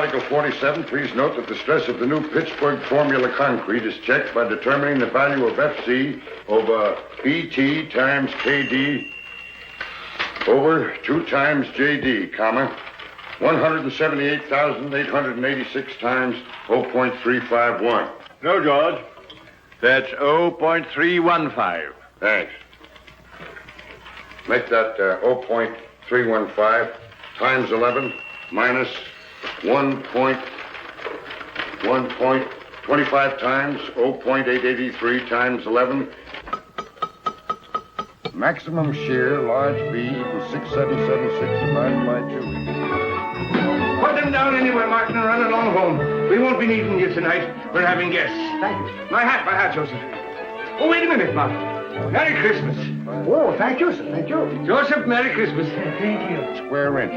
Article 47, please note that the stress of the new Pittsburgh formula concrete is checked by determining the value of FC over BT times KD over 2 times JD, comma, 178,886 times 0.351. No, George. That's 0.315. Thanks. Make that 0.315 times 11 minus 1.25 times 0.883 times 11. Maximum shear, large B, equals 6776 divided by 2. Put them down anywhere, Martin, and run along home. We won't be needing you tonight. We're having guests. Thank you. My hat, Joseph. Oh, wait a minute, Martin. Merry Christmas. Oh, thank you, sir. Thank you. Joseph, Merry Christmas. Thank you. Square inch.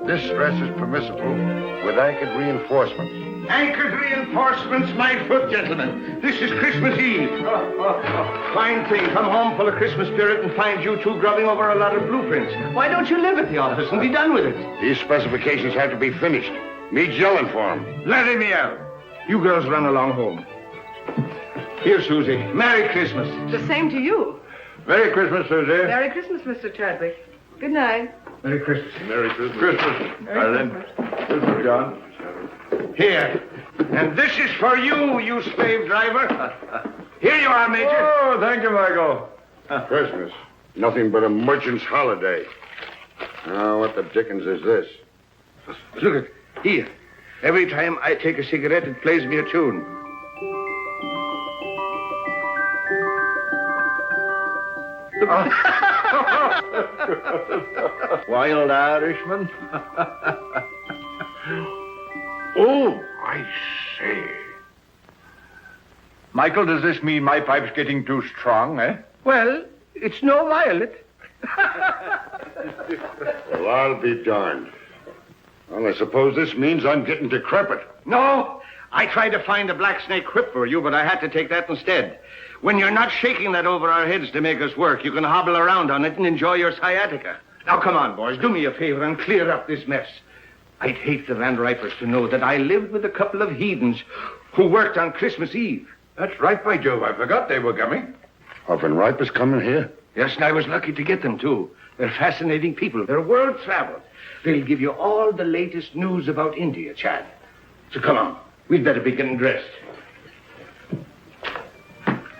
This stress is permissible with anchored reinforcements. Anchored reinforcements, my foot, gentlemen. This is Christmas Eve. Fine thing. Come home full of Christmas spirit and find you two grubbing over a lot of blueprints. Why don't you live at the office and be done with it? These specifications have to be finished. Me's yelling for them. Let him yell. You girls run along home. Here, Susie. Merry Christmas. The same to you. Merry Christmas, Susie. Merry Christmas, Mr. Chadwick. Good night. Merry Christmas. Merry Christmas. Christmas. Ireland. Christmas, John. Here. And this is for you, you slave driver. Here you are, Major. Oh, thank you, Michael. Christmas. Nothing but a merchant's holiday. Now, what the dickens is this? Look at here. Every time I take a cigarette, it plays me a tune. Wild Irishman. Oh, I say. Michael, does this mean my pipe's getting too strong, eh? Well, it's no violet. Well, I'll be darned. Well, I suppose this means I'm getting decrepit. No, I tried to find a black snake whip for you, but I had to take that instead. When you're not shaking that over our heads to make us work, you can hobble around on it and enjoy your sciatica. Now, come on, boys, do me a favor and clear up this mess. I'd hate the Van Ripers to know that I lived with a couple of heathens who worked on Christmas Eve. That's right, by Jove. I forgot they were coming. Van Ripers coming here? Yes, and I was lucky to get them, too. They're fascinating people. They're world-traveled. They'll give you all the latest news about India, Chad. So come on. We'd better be getting dressed.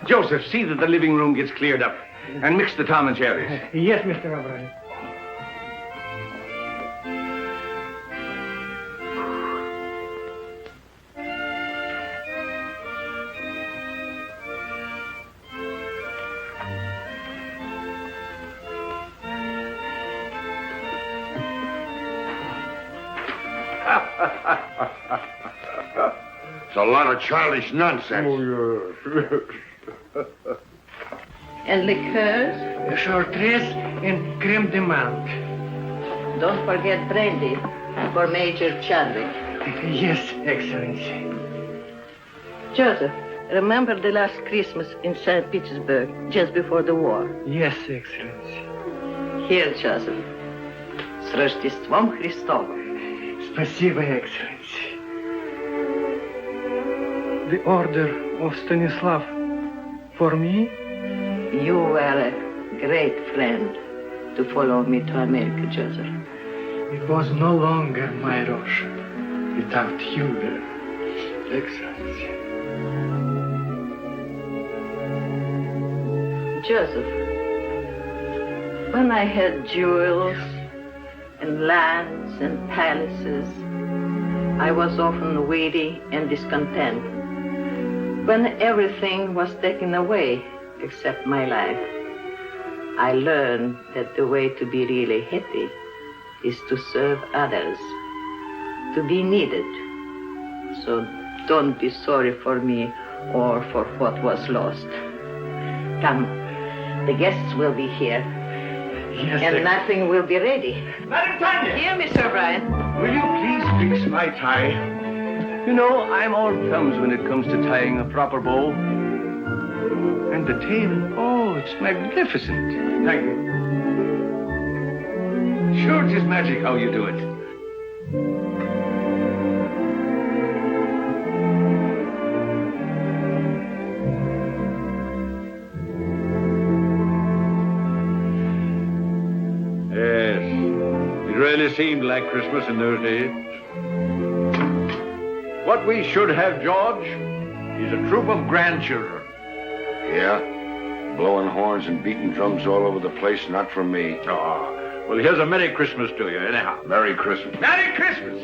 Joseph, see that the living room gets cleared up. And mix the Tom and Jerry's. Yes, Mr. Aubrey. It's a lot of childish nonsense. Oh, yes. And liqueurs? Chartreuse and creme de menthe. Don't forget brandy for Major Chadwick. Yes, Excellency. Joseph, remember the last Christmas in St. Petersburg, just before the war? Yes, Excellency. Here, Joseph. С Рождеством Христовым. Спасибо, Excellency. The order of Stanislav for me? You were a great friend to follow me to America, Joseph. It was no longer my Russia without you there, Excellency. Joseph, when I had jewels and lands and palaces, I was often weary and discontent. When everything was taken away except my life, I learned that the way to be really happy is to serve others, to be needed. So don't be sorry for me or for what was lost. Come, the guests will be here. Yes, And nothing will be ready. Madam Tanya! Here, Mr. O'Brien. Will you please fix my tie? You know, I'm all thumbs when it comes to tying a proper bow. And the tail, oh, it's magnificent. Thank you. Sure, it is magic how you do it. really seemed like Christmas in those days. What we should have, George, is a troop of grandchildren. Yeah? Blowing horns and beating drums all over the place, not for me. Oh, well, here's a Merry Christmas to you, anyhow. Merry Christmas. Merry Christmas!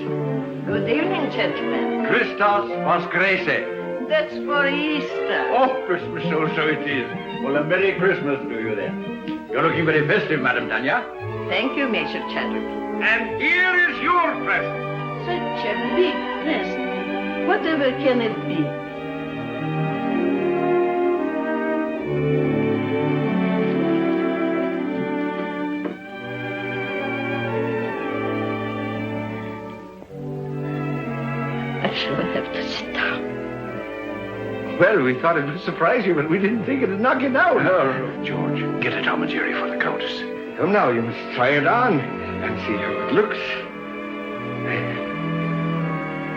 Good evening, gentlemen. Christos Voskrese. That's for Easter. Oh, Christmas, so it is. Well, a Merry Christmas to you then. You're looking very festive, Madam Tanya. Thank you, Major Chadwick. And here is your present. Such a big present. Whatever can it be? I shall have to sit down. Well, we thought it would surprise you, but we didn't think it'd knock you down. George, get a Tom and Jerry for the Countess. Come now, you must try it on and see how it looks.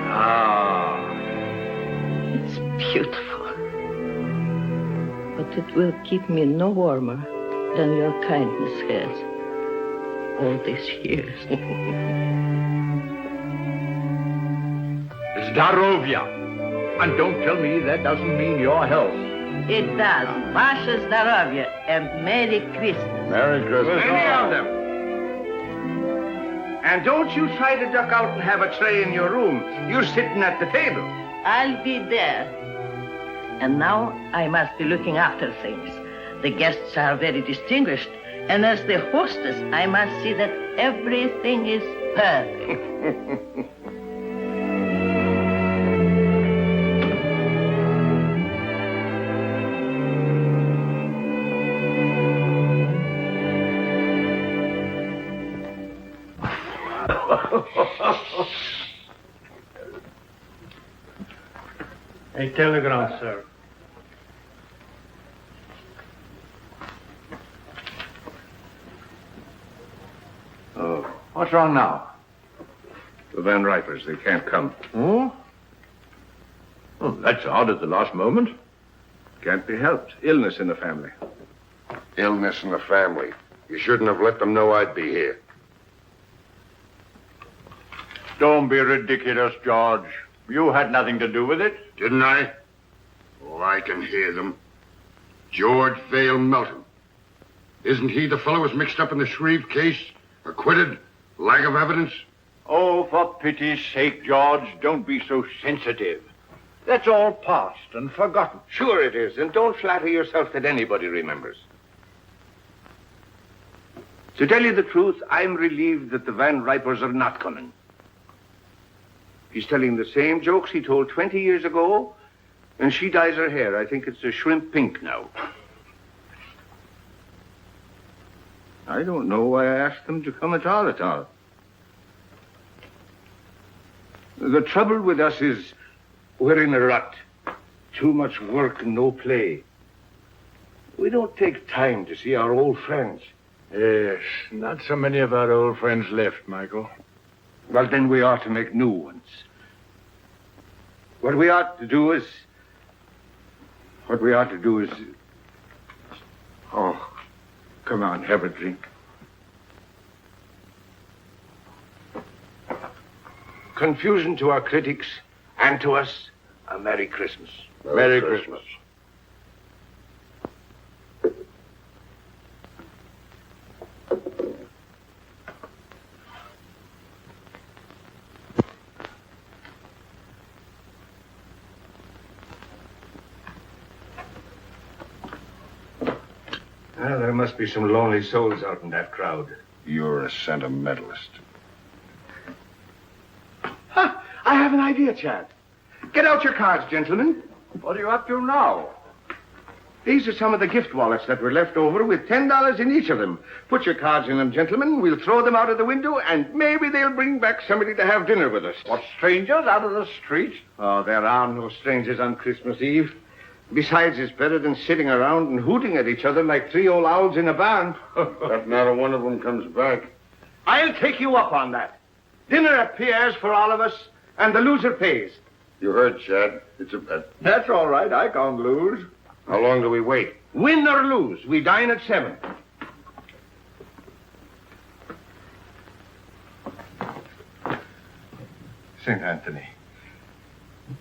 Ah. It's beautiful. But it will keep me no warmer than your kindness has all these years. Zdarovia. And don't tell me that doesn't mean your health. It does. Vasha Zdarovya and Merry Christmas. Merry Christmas. Many of them. And don't you try to duck out and have a tray in your room. You're sitting at the table. I'll be there. And now I must be looking after things. The guests are very distinguished, and as the hostess, I must see that everything is perfect. A telegram, sir. Oh, what's wrong now? The Van Ripers, they can't come. Oh? Oh, that's odd at the last moment. Can't be helped. Illness in the family. Illness in the family. You shouldn't have let them know I'd be here. Don't be ridiculous, George. You had nothing to do with it. Didn't I? Oh, I can hear them. George Vale Melton. Isn't he the fellow who's mixed up in the Shreve case? Acquitted? Lack of evidence? Oh, for pity's sake, George, don't be so sensitive. That's all past and forgotten. Sure it is, and don't flatter yourself that anybody remembers. To tell you the truth, I'm relieved that the Van Ripers are not coming. He's telling the same jokes he told 20 years ago, and she dyes her hair. I think it's a shrimp pink now. I don't know why I asked them to come at all. The trouble with us is we're in a rut. Too much work and no play. We don't take time to see our old friends. Yes, not so many of our old friends left, Michael. Well, then we ought to make new ones. What we ought to do is... Oh, come on, have a drink. Confusion to our critics and to us, a Merry Christmas. Merry Christmas. Well, there must be some lonely souls out in that crowd. You're a sentimentalist. Ha! I have an idea, Chad. Get out your cards, gentlemen. What are you up to now? These are some of the gift wallets that were left over with $10 in each of them. Put your cards in them, gentlemen. We'll throw them out of the window, and maybe they'll bring back somebody to have dinner with us. What, strangers out of the street? Oh, there are no strangers on Christmas Eve. Besides, it's better than sitting around and hooting at each other like three old owls in a barn. If not a one of them comes back. I'll take you up on that. Dinner at Pierre's for all of us, and the loser pays. You heard, Chad. It's a bet. That's all right. I can't lose. How long do we wait? Win or lose, we dine at 7. St. Anthony,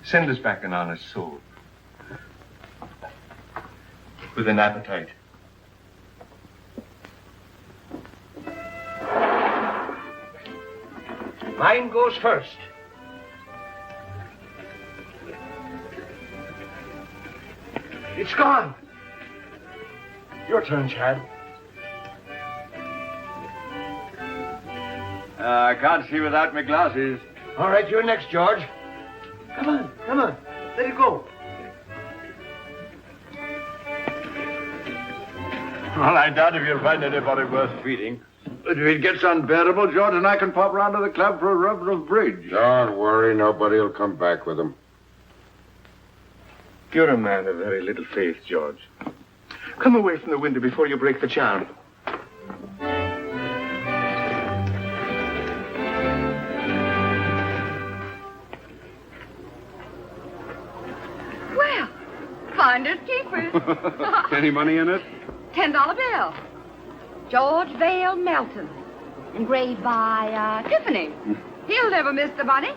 send us back an honest soul. With an appetite. Mine goes first. It's gone. Your turn, Chad. I can't see without my glasses. All right, you're next, George. Come on. Let it go. Well, I doubt if you'll find anybody worth feeding. But if it gets unbearable, George and I can pop round to the club for a rub of bridge. Don't worry, nobody will come back with him. You're a man of very little faith, George. Come away from the window before you break the charm. Well, finders keepers. Any money in it? $10 bill. George Vale Melton. Engraved by Tiffany. He'll never miss the money.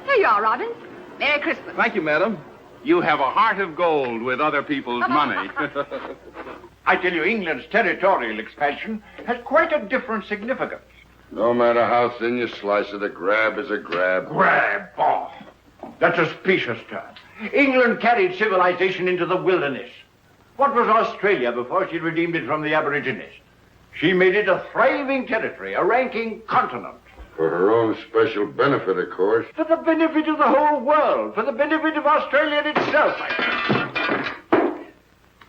Here you are, Robbins. Merry Christmas. Thank you, madam. You have a heart of gold with other people's money. I tell you, England's territorial expansion has quite a different significance. No matter how thin you slice it, a grab is a grab. Grab, oh, that's a specious term. England carried civilization into the wilderness. What was Australia before she redeemed it from the Aborigines? She made it a thriving territory, a ranking continent. For her own special benefit, of course. For the benefit of the whole world, for the benefit of Australia itself.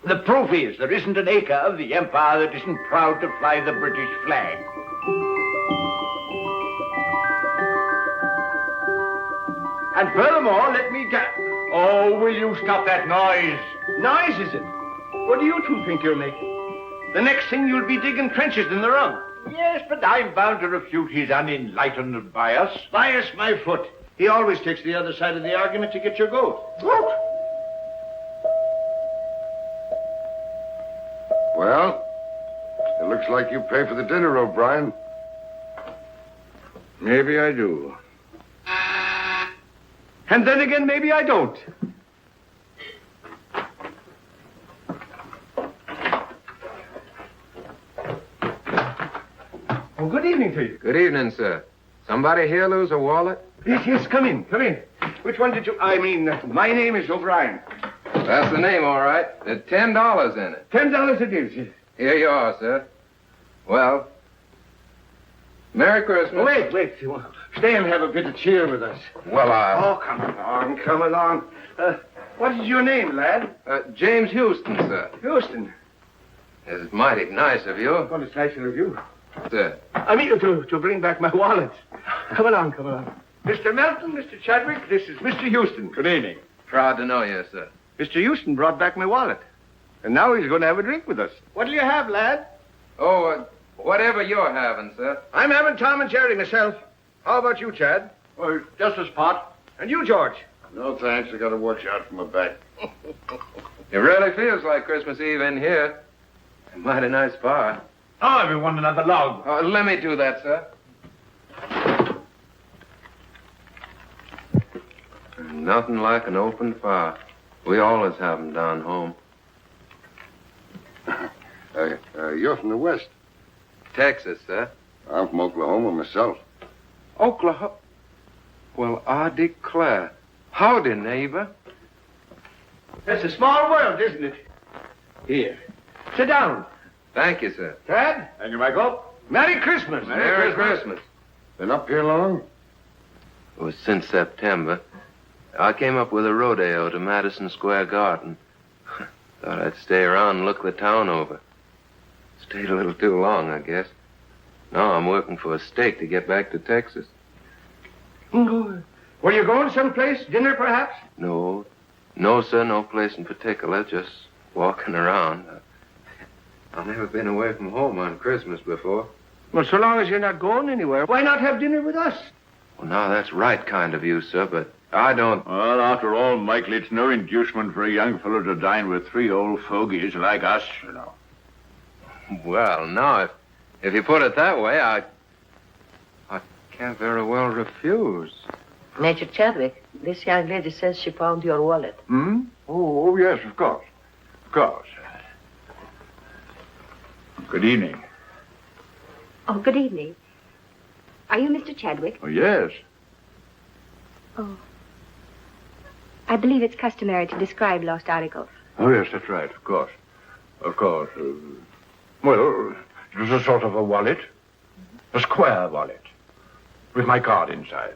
The proof is there isn't an acre of the empire that isn't proud to fly the British flag. And furthermore, let me tell... Oh, will you stop that noise? Noise, is it? What do you two think you're making? The next thing you'll be digging trenches in the rug. Yes, but I'm bound to refute his unenlightened bias. Bias my foot. He always takes the other side of the argument to get your goat. Goat? Well, it looks like you pay for the dinner, O'Brien. Maybe I do. And then again, maybe I don't. Oh, good evening to you. Good evening, sir. Somebody here lose a wallet? Yes, come in. Which one did you... my name is O'Brien. That's the name, all right. There's $10 in it. $10 it is. Here you are, sir. Well, Merry Christmas. Oh, wait. Stay and have a bit of cheer with us. Well, Oh, come along. What is your name, lad? James Houston, sir. Houston. It's mighty nice of you. Well, it's nicer of you. Sir. I mean to bring back my wallet. Come along. Mr. Melton, Mr. Chadwick, this is Mr. Houston. Good evening. Proud to know you, sir. Mr. Houston brought back my wallet. And now he's going to have a drink with us. What'll you have, lad? Oh, whatever you're having, sir. I'm having Tom and Jerry myself. How about you, Chad? Well, just a spot. And you, George? No, thanks. I got to watch out for my back. It really feels like Christmas Eve in here. A mighty nice bar. Oh, everyone another log. Oh, let me do that, sir. Nothing like an open fire. We always have them down home. You're from the West. Texas, sir. I'm from Oklahoma myself. Oklahoma? Well, I declare. Howdy, neighbor. It's a small world, isn't it? Here. Sit down. Thank you, sir. Chad? Thank you, Michael. Merry Christmas. Merry Christmas. Been up here long? It was since September. I came up with a rodeo to Madison Square Garden. Thought I'd stay around and look the town over. Stayed a little too long, I guess. Now I'm working for a stake to get back to Texas. Were you going someplace? Dinner, perhaps? No, sir, no place in particular. Just walking around. I've never been away from home on Christmas before. Well, so long as you're not going anywhere, why not have dinner with us? Well, now, that's right kind of you, sir, but I don't... Well, after all, Michael, it's no inducement for a young fellow to dine with three old fogies like us, you know. Well, now, if you put it that way, I can't very well refuse. Major Chadwick, this young lady says she found your wallet. Hmm? Oh, yes, of course. Of course. Good evening. Oh, good evening. Are you Mr. Chadwick? Oh, yes. Oh. I believe it's customary to describe lost articles. Oh, yes, that's right, of course. Of course. Well, it was a sort of a wallet. A square wallet. With my card inside.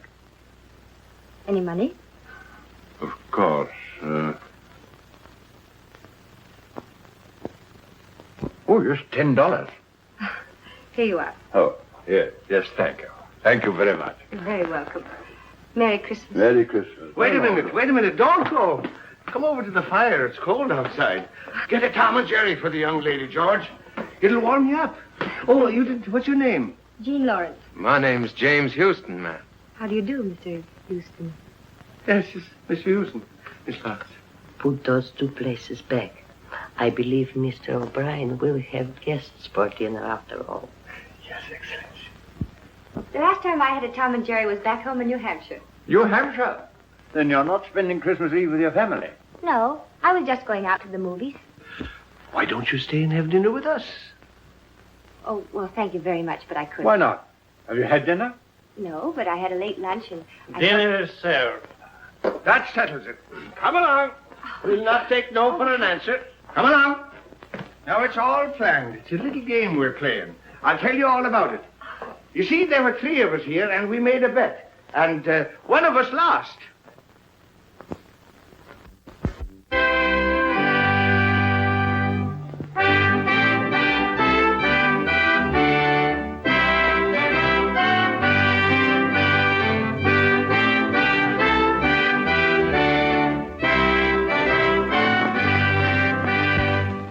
Any money? Of course. Oh, yes, $10. Here you are. Oh, yes, thank you. Thank you very much. You're very welcome. Merry Christmas. Merry Christmas. Wait a minute. Don't go. Come over to the fire. It's cold outside. Get a Tom and Jerry for the young lady, George. It'll warm you up. Oh, you did. What's your name? Jean Lawrence. My name's James Houston, ma'am. How do you do, Mr. Houston? Yes, Miss Houston. Miss Lawrence. Put those 2 places back. I believe Mr. O'Brien will have guests for dinner after all. Yes, Excellency. The last time I had a Tom and Jerry was back home in New Hampshire. New Hampshire? Then you're not spending Christmas Eve with your family? No, I was just going out to the movies. Why don't you stay and have dinner with us? Oh, well, thank you very much, but I couldn't. Why not? Have you had dinner? No, but I had a late lunch and... Dinner is served. That settles it. Come along. We'll not take no for an answer. Come along. Now, it's all planned. It's a little game we're playing. I'll tell you all about it. You see, there were 3 of us here, and we made a bet. And one of us lost.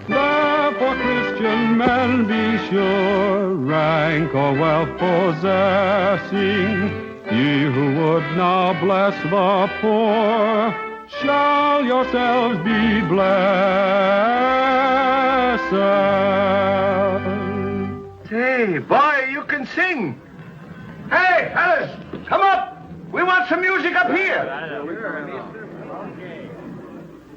Therefore, Christian men, be sure, rank or wealth possessing, ye who would now bless the poor, shall yourselves be blessed. Hey, boy, you can sing. Hey, fellas, come up. We want some music up here.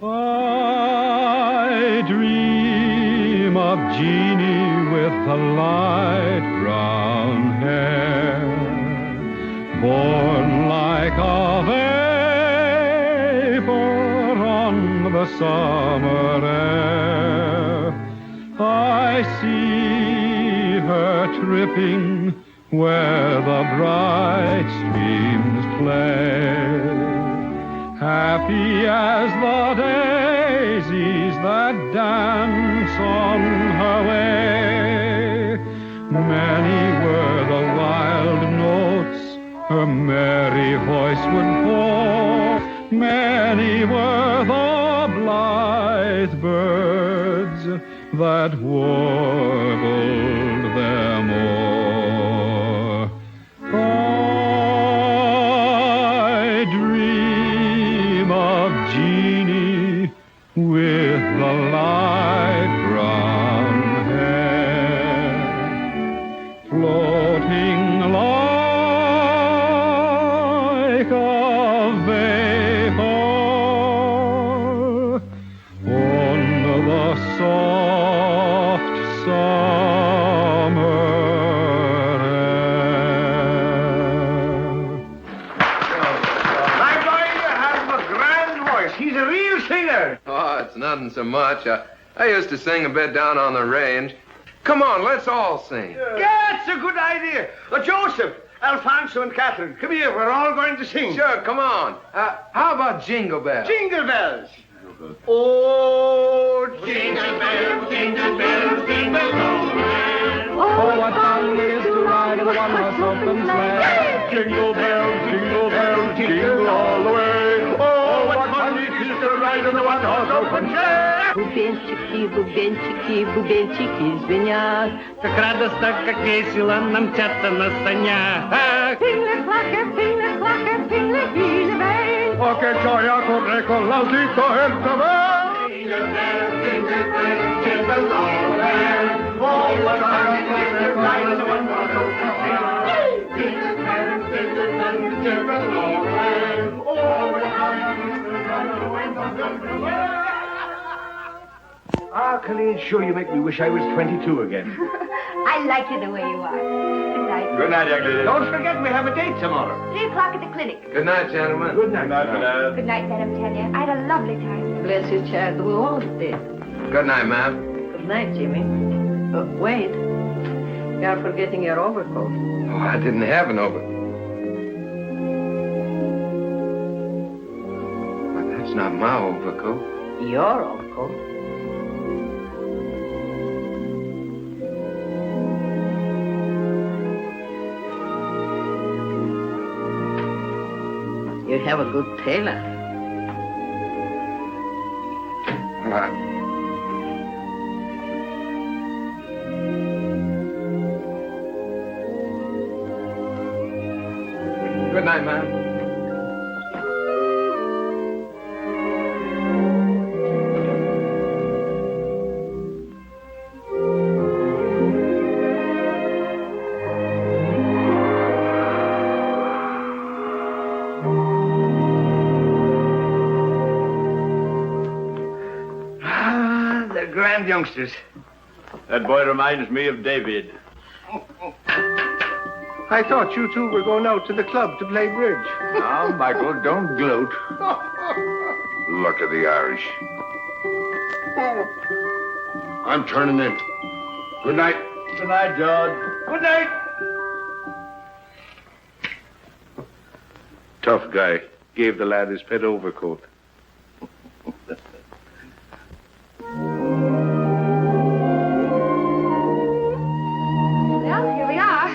I dream of Jeannie with the light brown hair, born like a vapor on the summer air. I see her tripping where the bright streams play, happy as the daisies that dance on her way. Many were the wild notes her merry voice would pour, many were the blithe birds that warbled them o'er. I dream of Jeannie with the light brown hair, floating like a vapor on the soft summer air. My boy, you have a grand voice. He's a real singer. Oh, it's nothing so much. I used to sing a bit down on the range. Come on, let's all sing. Yeah, it's a good idea. Joseph, Alfonso, and Catherine, come here. We're all going to sing. Sure, come on. How about Jingle Bells? Jingle bells. Oh, jingle bells, jingle bells, jingle all the way. Oh, what fun it is to ride in a one-horse open sleigh. Jingle bells, jingle all the way. Oh, what fun it is to ride in a one-horse open sleigh. Бубенчики, бубенчики, бубенчики звенят. Как радостно, как весело нам мчаться на санях. Oh, che gioia corre con l'autito e il cavallo. Jingle bells, jingle bells, jingle all the way. Oh, what fun it is to ride in a one-horse open sleigh. Jingle bells, jingle bells, jingle all the way. Ah, Colleen, sure you make me wish I was 22 again. I like you the way you are. Good night. Good night, young lady. Don't forget we have a date tomorrow. 3 o'clock at the clinic. Good night, gentlemen. Good night. Good night, Madam Tanya. I had a lovely time. Bless you, child. We all did. Good night, ma'am. Good night, Jimmy. Wait. You're forgetting your overcoat. Oh, I didn't have an overcoat. But that's not my overcoat. Your overcoat? You have a good tailor. Good night, ma'am. They're grand youngsters. That boy reminds me of David. I thought you two were going out to the club to play bridge. Now, Michael, don't gloat. Luck of the Irish. I'm turning in. Good night. Good night, George. Good night. Tough guy. Gave the lad his pet overcoat. Well, here we are.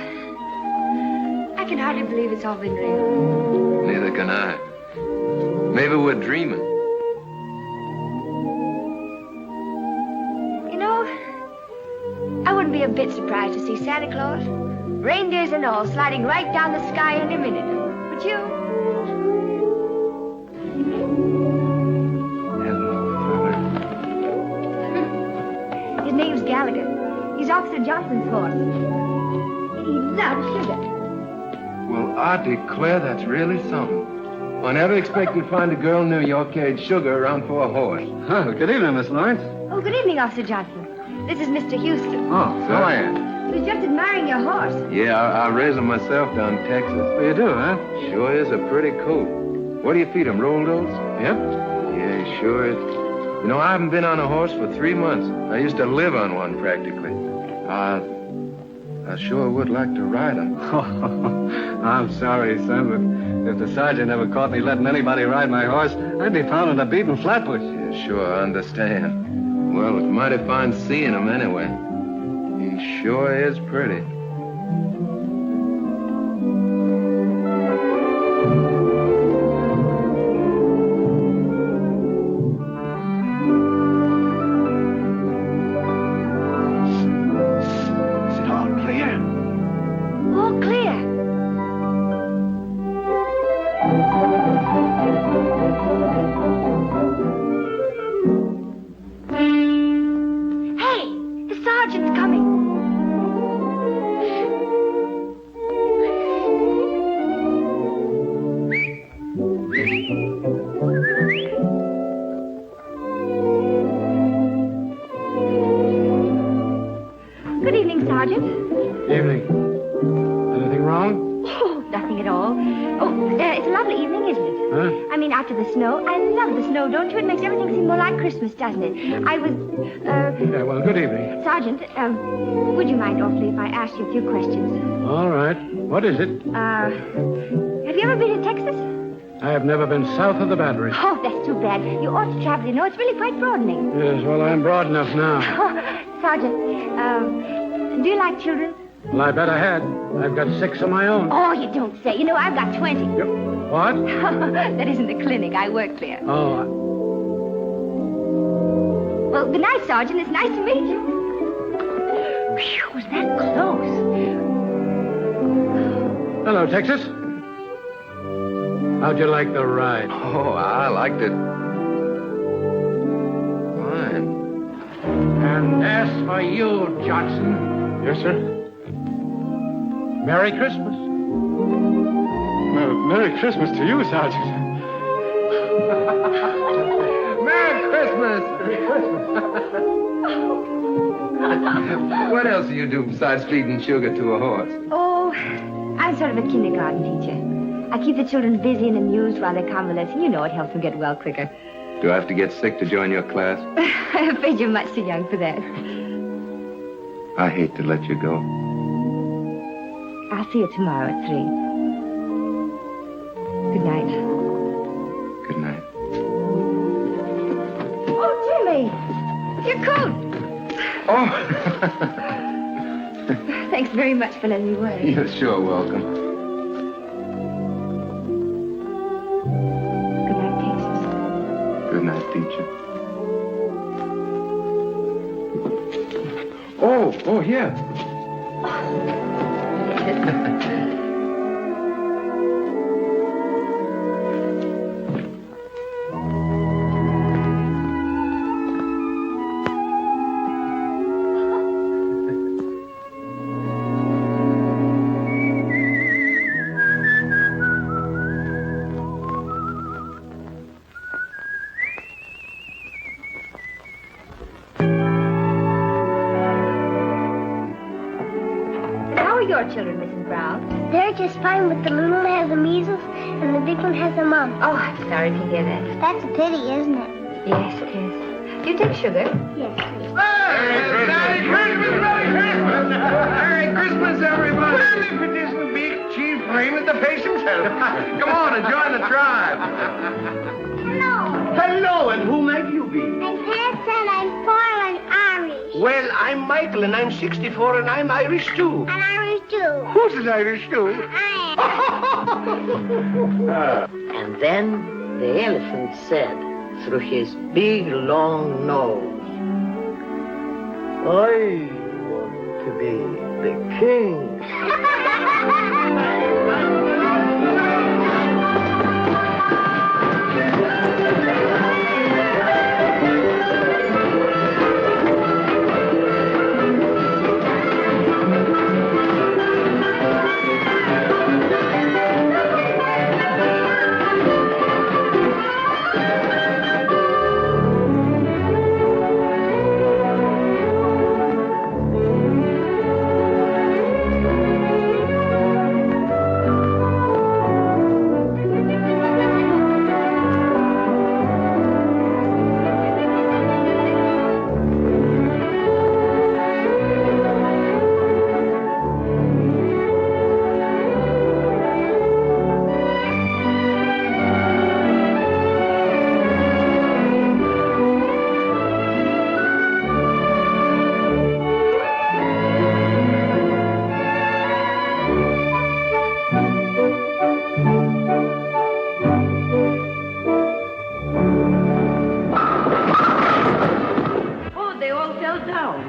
I can hardly believe it's all been real. Neither can I. Maybe we're dreaming. You know, I wouldn't be a bit surprised to see Santa Claus, reindeers and all, sliding right down the sky in a minute. But you? His name's Gallagher. He's Officer Johnson's horse. And he loves sugar. Well, I declare that's really something. I never expected to find a girl in New York carried sugar around for a horse. Oh, good evening, Miss Lawrence. Oh, good evening, Officer Johnson. This is Mr. Houston. Oh, So I am. He was just admiring your horse. Yeah, I raised him myself down in Texas. Well, you do, huh? Sure is a pretty coat. What do you feed him, rolled oats? Yep. Yeah, he sure is. You know, I haven't been on a horse for 3 months. I used to live on one practically. I sure would like to ride him. I'm sorry, son, but if the sergeant ever caught me letting anybody ride my horse, I'd be found in a beaten flatbush. Yeah, sure, I understand. Well, it's mighty fine seeing him anyway. He sure is pretty. Is it all clear? All clear. Hey, the sergeant's coming. Good evening, Sergeant. Evening. Anything wrong? Oh, nothing at all. Oh, it's a lovely evening, isn't it? Huh? I mean, after the snow. I love the snow, don't you? It makes everything seem more like Christmas, doesn't it? I was, Yeah, well, good evening. Sergeant, would you mind awfully if I asked you a few questions? All right. What is it? Have you ever been to Texas? I have never been south of the Battery. Oh, that's too bad. You ought to travel, you know. It's really quite broadening. Yes, well, I'm broad enough now. Sergeant, do you like children? Well, I bet I had. I've got 6 of my own. Oh, you don't say. You know, I've got 20. What? That isn't the clinic. I work there. Oh, Well, good night, Sergeant. It's nice to meet you. Phew, was that close? hello, Texas. How'd you like the ride? Oh, I liked it. Fine. And as for you, Johnson. Yes, sir. Merry Christmas. Merry Christmas to you, Sergeant. Merry Christmas! What else do you do besides feeding sugar to a horse? Oh, I'm sort of a kindergarten teacher. I keep the children busy and amused while they're convalescing. You know, it helps them get well quicker. Do I have to get sick to join your class? I'm afraid you're much too young for that. I hate to let you go. I'll see you tomorrow at 3. Good night. Good night. Oh, Jimmy! Your coat! Oh! Thanks very much for letting me wear it. You're sure welcome. Good night, Texas. Good night, teacher. Oh, here. How are your children, Mrs. Brown? They're just fine, but the little one has the measles and the big one has the mumps. Oh, I'm sorry to hear that. That's a pity, isn't it? Yes, it is. Do you take sugar? Yes, please. Merry Christmas! Merry Christmas, everybody! Well, if it isn't big Chief Raymond the Face himself. Come on and join the tribe. Hello. Hello, and who might you be? I'm Pat and I'm 4 and Irish. Well, I'm Michael, and I'm 64, and I'm Irish, too. And Irish too. Who's an Irish, too? I And then the elephant said through his big, long nose, I want to be the king.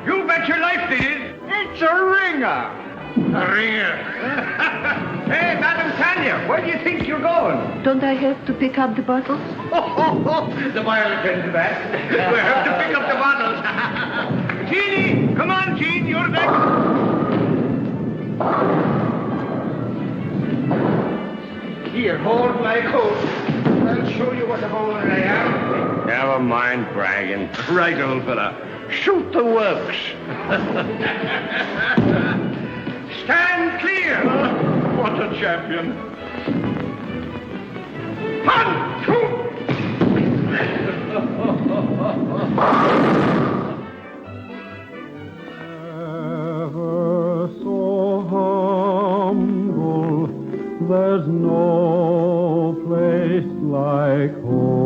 You bet your life they did. It's a ringer. A ringer. Hey, Madam Tanya, where do you think you're going? Don't I have to pick up the bottles? The boy will attend to that. We have to pick up the bottles. Jeannie, come on, Jean, you're next. Here, hold my coat. I'll show you what a bowler I am. Never mind bragging. Right, old fella. Shoot the works. Stand clear. What a champion. 1, 2. Ever so humble, there's no place like home.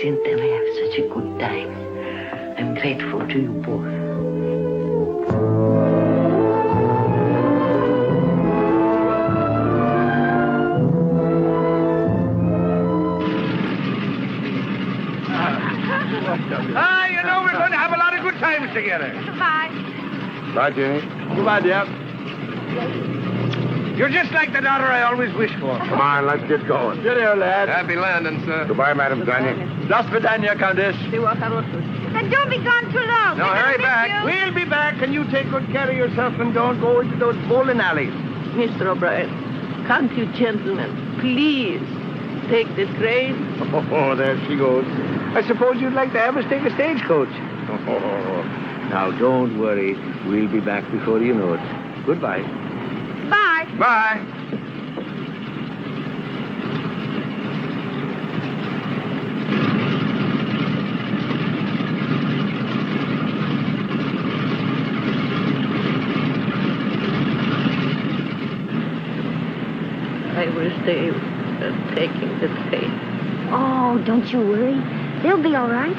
Seen them have such a good time. I'm grateful to you both. You know we're going to have a lot of good times together. Goodbye. Bye, Jenny. Goodbye, dear. You're just like the daughter I always wished for. Come on, let's get going. Good here, lad. Happy landing, sir. Goodbye, Madam Tanya. Just Vidania, Countess. Then don't be gone too long. No, We're gonna hurry miss back. you. We'll be back, and you take good care of yourself and don't go into those bowling alleys. Mr. O'Brien, can't you gentlemen please take the train? Oh, there she goes. I suppose you'd like to have us take a stagecoach. Oh, now, don't worry. We'll be back before you know it. Goodbye. Bye. Bye. I will stay taking the train. Oh, don't you worry. They'll be all right.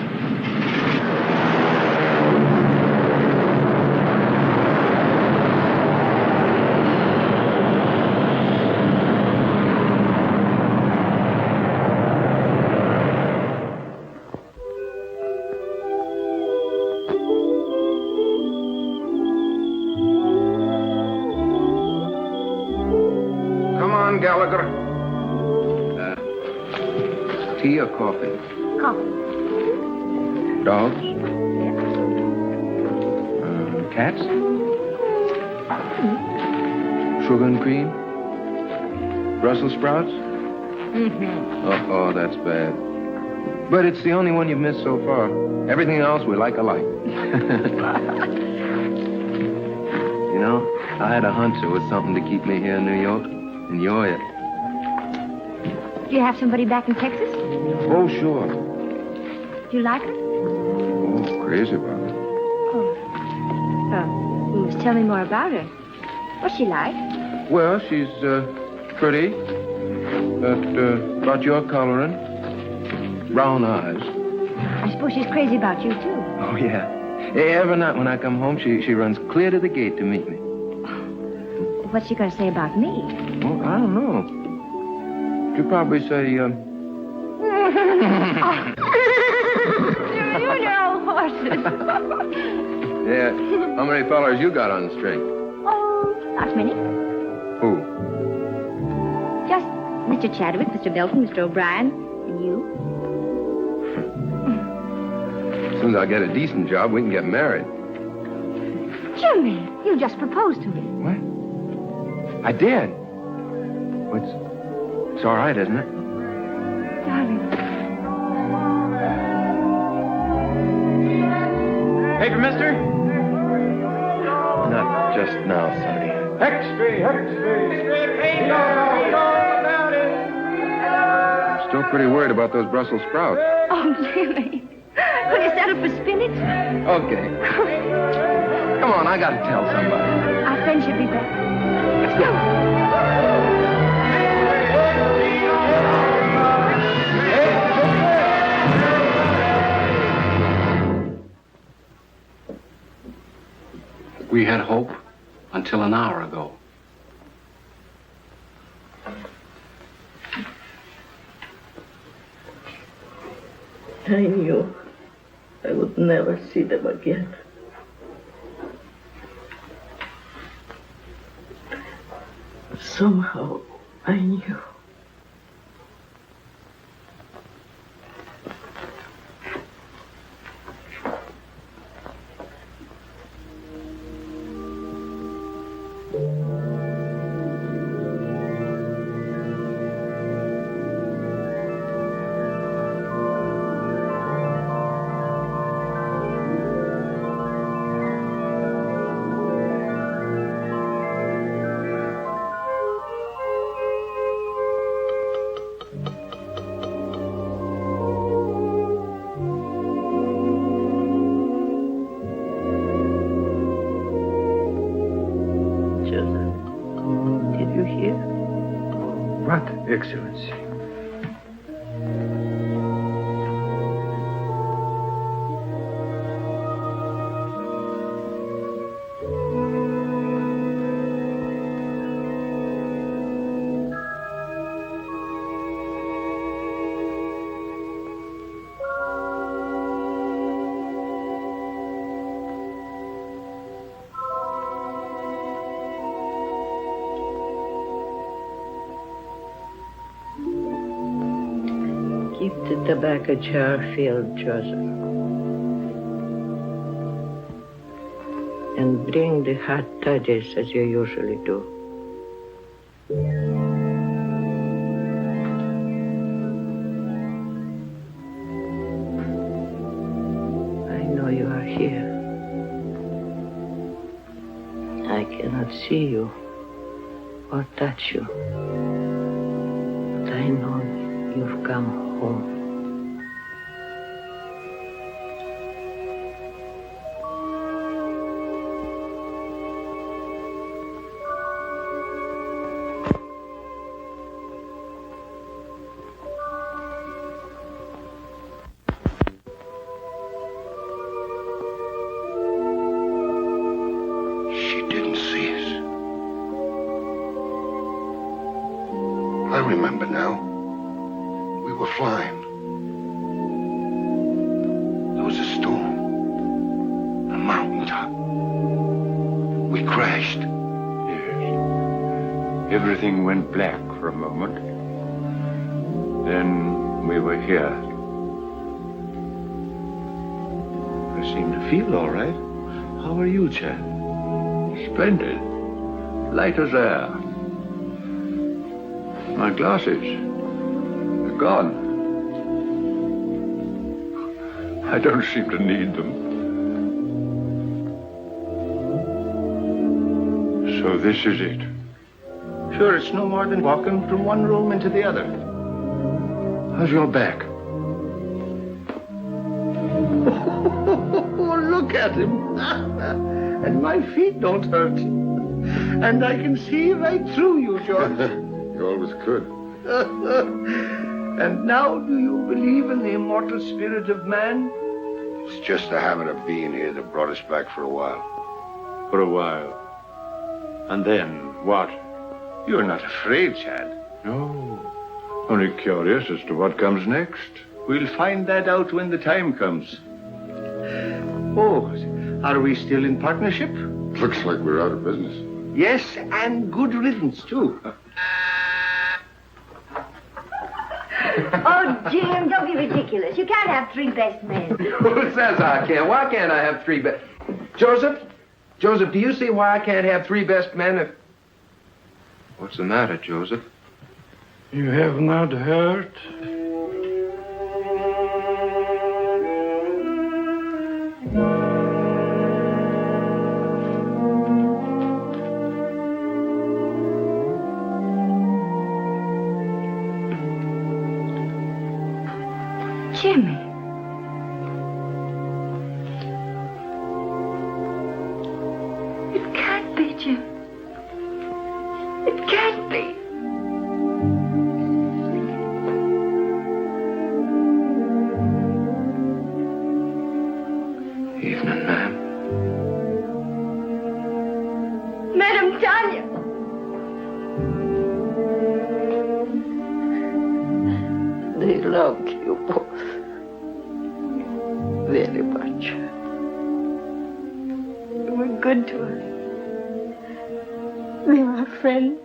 Come on, Gallagher. Tea or coffee? Coffee. Dogs? Cats? Sugar and cream? Brussels sprouts? Mm-hmm. Oh, that's bad. But it's the only one you've missed so far. Everything else we like alike. You know, I had a hunch there was something to keep me here in New York, and you're it. Do you have somebody back in Texas? Oh, sure. Do you like her? Oh, crazy about it. You must tell me more about her. What's she like? Well, she's pretty. About your coloring. Brown eyes. I suppose she's crazy about you, too. Oh, yeah. Every night when I come home, she runs clear to the gate to meet me. What's she going to say about me? Well, I don't know. She'll probably say, You know horses. yeah, how many fellers you got on the string? Oh, not many. Who? Just Mr. Chadwick, Mr. Belton, Mr. O'Brien, and you. As soon as I get a decent job, we can get married. Jimmy, you just proposed to me. What? I did. It's all right, isn't it? Darling. Paper, mister? Not just now, Sonny. I'm still pretty worried about those Brussels sprouts. Oh, Jimmy. Will you settle for spinach? Okay. Come on, I gotta tell somebody. Our friend should be back. Let's go. We had hope until an hour ago. I knew I would never see them again. Somehow, I knew. Did you hear? What, Excellency? Keep the tobacco jar filled, Joseph. And bring the hot toddies as you usually do. I know you are here. I cannot see you or touch you. But I know you've come home. She didn't see us. I remember now. We were flying. There was a storm. A mountaintop. We crashed. Yes. Everything went black for a moment. Then we were here. I seem to feel all right. How are you, Chad? Splendid. Light as air. My glasses. They're gone. I don't seem to need them. So this is it. Sure, it's no more than walking from one room into the other. How's your back? Oh, look at him. And my feet don't hurt. And I can see right through you, George. You always could. And now do you believe in the immortal spirit of man? It's just the habit of being here that brought us back for a while. For a while. And then what? You're not afraid, Chad. No. Only curious as to what comes next. We'll find that out when the time comes. Oh, are we still in partnership? Looks like we're out of business. Yes, and good riddance, too. Oh, Jim, don't be ridiculous. You can't have three best men. Who says I can? Why can't I have three best... Joseph? Joseph, do you see why I can't have three best men if... What's the matter, Joseph? You have not heard? Jimmy. It can't be, Jim. It can't be. Evening, ma'am. Madam Tanya. They loved you both very much. You were good to us. They were our friends.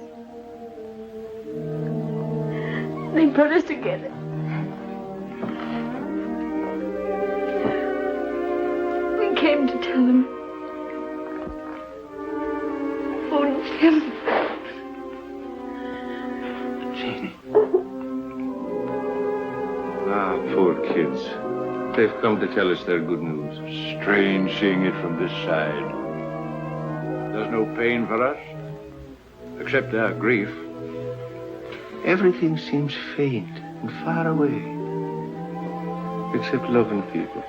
They brought us together. We came to tell them. Oh, Jim. Jeannie. Ah, poor kids. They've come to tell us their good news. Strange seeing it from this side. There's no pain for us, except our grief. Everything seems faint and far away, except loving people.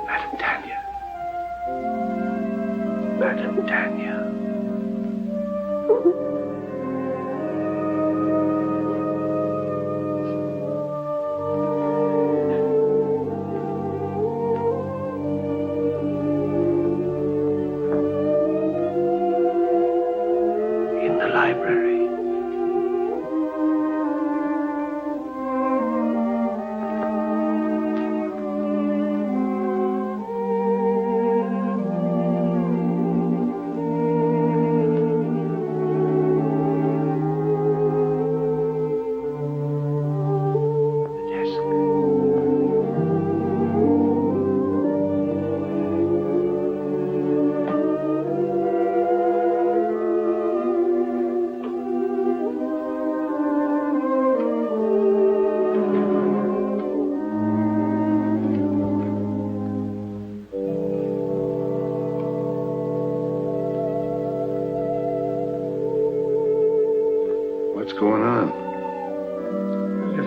Madam Tanya. Madam Tanya. Library.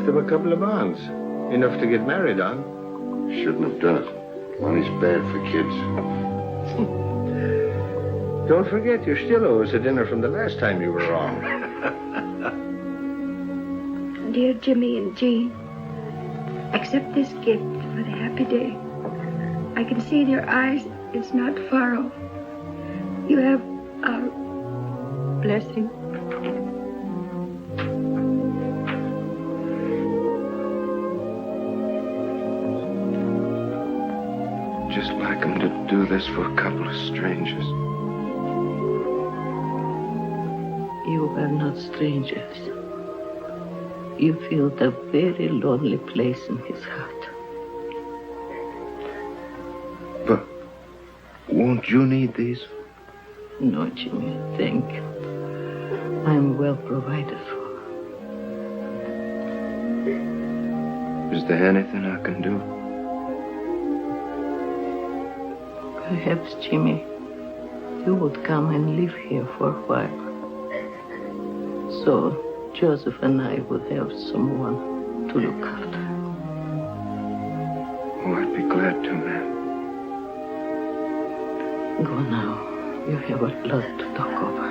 left him a couple of bonds. Enough to get married on. Shouldn't have done it. Money's bad for kids. Don't forget, you still owe us a dinner from the last time you were wrong. Dear Jimmy and Jean, accept this gift for the happy day. I can see in your eyes it's not far off. You have our blessing. Just like him to do this for a couple of strangers. You are not strangers. You filled a very lonely place in his heart. But won't you need these? No, Jimmy, thank you. I'm well provided for. Is there anything I can do? Perhaps, Jimmy, you would come and live here for a while. So Joseph and I would have someone to look after. Oh, I'd be glad to, ma'am. Go now. You have a lot to talk over.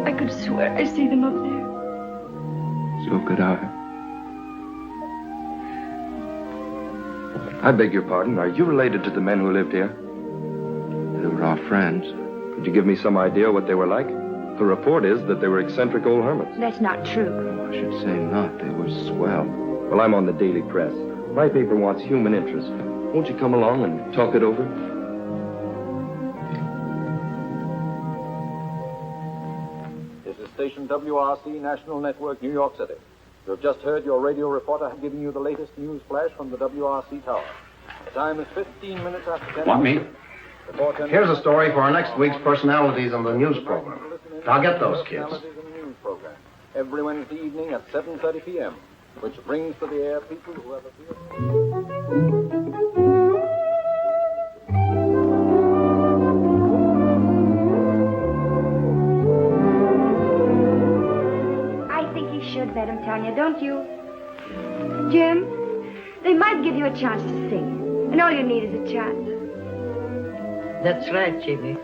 I could swear I see them up there. So could I. I beg your pardon. Are you related to the men who lived here? They were our friends. Could you give me some idea what they were like? The report is that they were eccentric old hermits. That's not true. I should say not. They were swell. Well, I'm on the Daily Press. My paper wants human interest. Won't you come along and talk it over? This is station WRC National Network, New York City. You have just heard your radio reporter giving you the latest news flash from the WRC tower. The time is 15 minutes after 10. Want me? Here's a story for our next week's personalities on the news program. I'll get those kids. News program every Wednesday evening at 7:30 p.m., which brings to the air people who have appeared. Should let him, Tanya, don't you? Jim, they might give you a chance to sing, and all you need is a chance. That's right, Jimmy.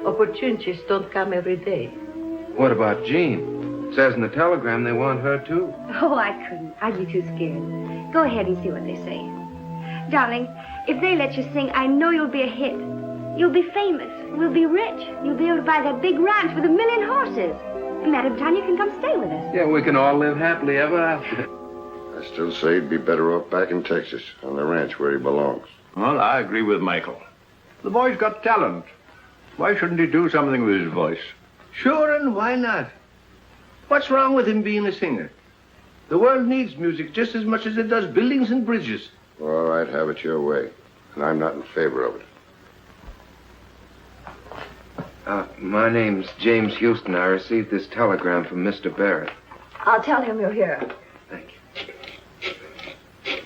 Opportunities don't come every day. What about Jean? It says in the telegram they want her, too. Oh, I couldn't. I'd be too scared. Go ahead and see what they say. Darling, if they let you sing, I know you'll be a hit. You'll be famous. We'll be rich. You'll be able to buy that big ranch with 1,000,000 horses. And Madam Tanya can come stay with us. Yeah, we can all live happily ever after. I still say he'd be better off back in Texas, on the ranch where he belongs. Well, I agree with Michael. The boy's got talent. Why shouldn't he do something with his voice? Sure, and why not? What's wrong with him being a singer? The world needs music just as much as it does buildings and bridges. All right, have it your way. And I'm not in favor of it. My name's James Houston. I received this telegram from Mr. Barrett. I'll tell him you're here. Thank you.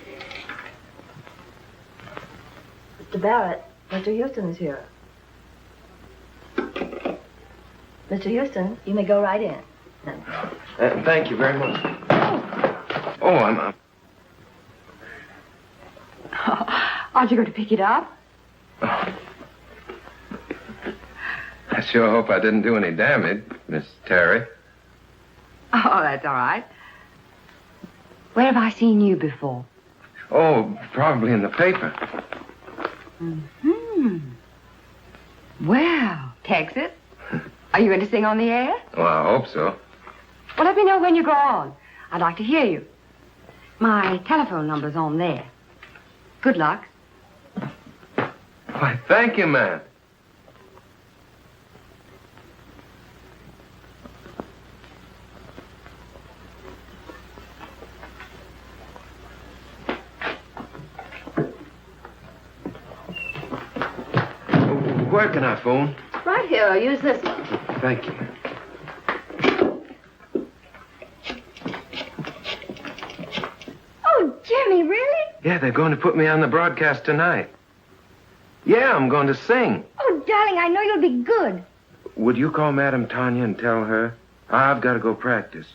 Mr. Barrett, Mr. Houston is here. Mr. Houston, you may go right in. Thank you very much. Oh, I'm... Aren't you going to pick it up? I sure hope I didn't do any damage, Miss Terry. Oh, that's all right. Where have I seen you before? Oh, probably in the paper. Mm-hmm. Well, Texas, are you going to sing on the air? Well, I hope so. Well, let me know when you go on. I'd like to hear you. My telephone number's on there. Good luck. Why, thank you, ma'am. Where can I phone? Right here. Use this one. Thank you. Oh, Jimmy, really? Yeah, they're going to put me on the broadcast tonight. Yeah, I'm going to sing. Oh, darling, I know you'll be good. Would you call Madame Tanya and tell her? I've got to go practice.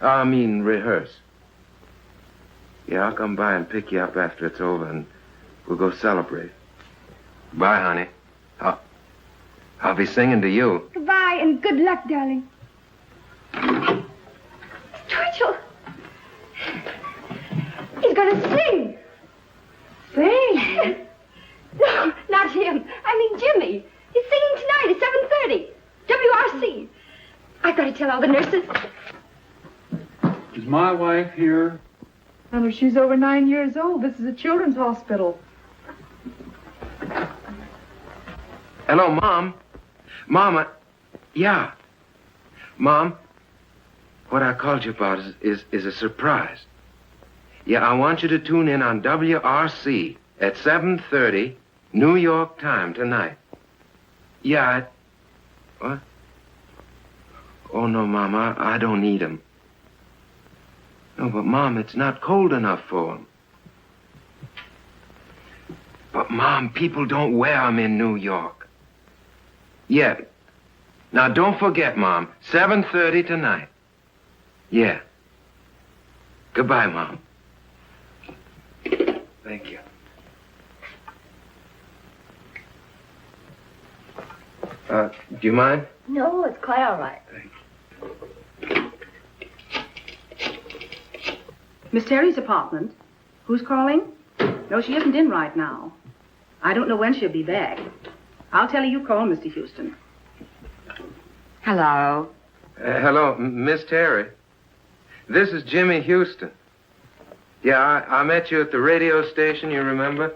I mean, rehearse. Yeah, I'll come by and pick you up after it's over, and we'll go celebrate. Bye, honey. I'll be singing to you. Goodbye and good luck, darling. Twitchell. He's going to sing. Sing? No, not him. I mean Jimmy. He's singing tonight at 7:30. WRC. I've got to tell all the nurses. Is my wife here? Mother, she's over 9 years old. This is a children's hospital. Hello, Mom. Mama. Yeah. Mom, what I called you about is a surprise. Yeah, I want you to tune in on WRC at 7:30 New York time tonight. Yeah, what? Oh, no, Mom, I don't need 'em. No, but, Mom, it's not cold enough for 'em. But, Mom, people don't wear 'em in New York. Yeah. Now, don't forget, Mom, 7:30 tonight. Yeah. Goodbye, Mom. Thank you. Do you mind? No, it's quite all right. Miss Terry's apartment. Who's calling? No, she isn't in right now. I don't know when she'll be back. I'll tell her you called, Mr. Houston. Hello. Hello, Miss Terry. This is Jimmy Houston. Yeah, I met you at the radio station, you remember?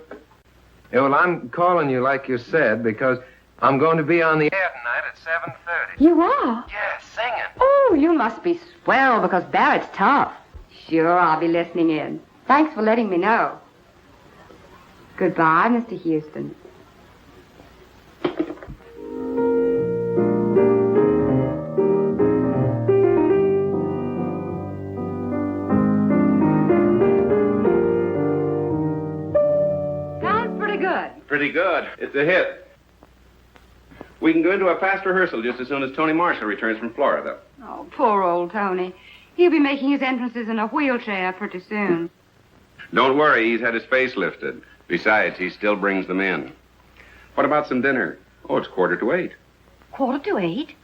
Yeah, well, I'm calling you like you said because I'm going to be on the air tonight at 7:30. You are? Yeah, singing. Oh, you must be swell because Barrett's tough. Sure, I'll be listening in. Thanks for letting me know. Goodbye, Mr. Houston. Sounds pretty good. Pretty good. It's a hit. We can go into a fast rehearsal just as soon as Tony Marshall returns from Florida. Oh, poor old Tony. He'll be making his entrances in a wheelchair pretty soon. Don't worry, he's had his face lifted. Besides, he still brings them in. What about some dinner? Oh, it's 7:45. 7:45?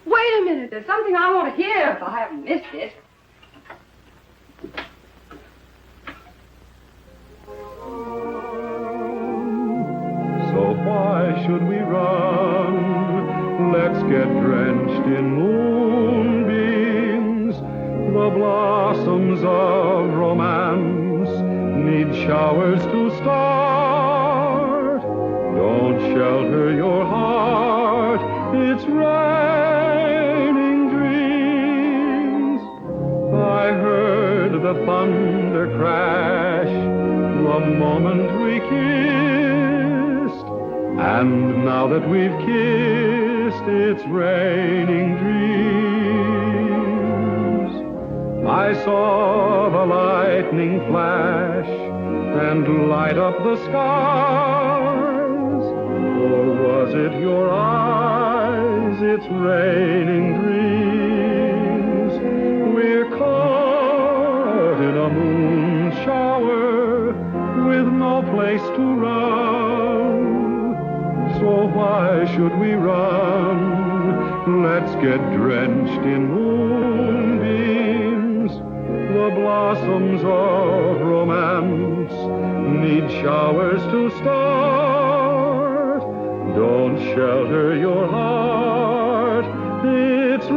Wait a minute. There's something I want to hear if I haven't missed it. So why should we run? Let's get drenched in moonbeams. The blossoms of romance need showers to start. Don't shelter your heart. It's raining dreams. I heard the thunder crash the moment we kissed. And now that we've kissed, it's raining dreams. I saw the lightning flash and light up the skies. Or was it your eyes? It's raining dreams. We're caught in a moon shower with no place to run. So why should we run? Let's get drenched in moonbeams. The blossoms of romance need showers to start. Don't shelter your heart. It's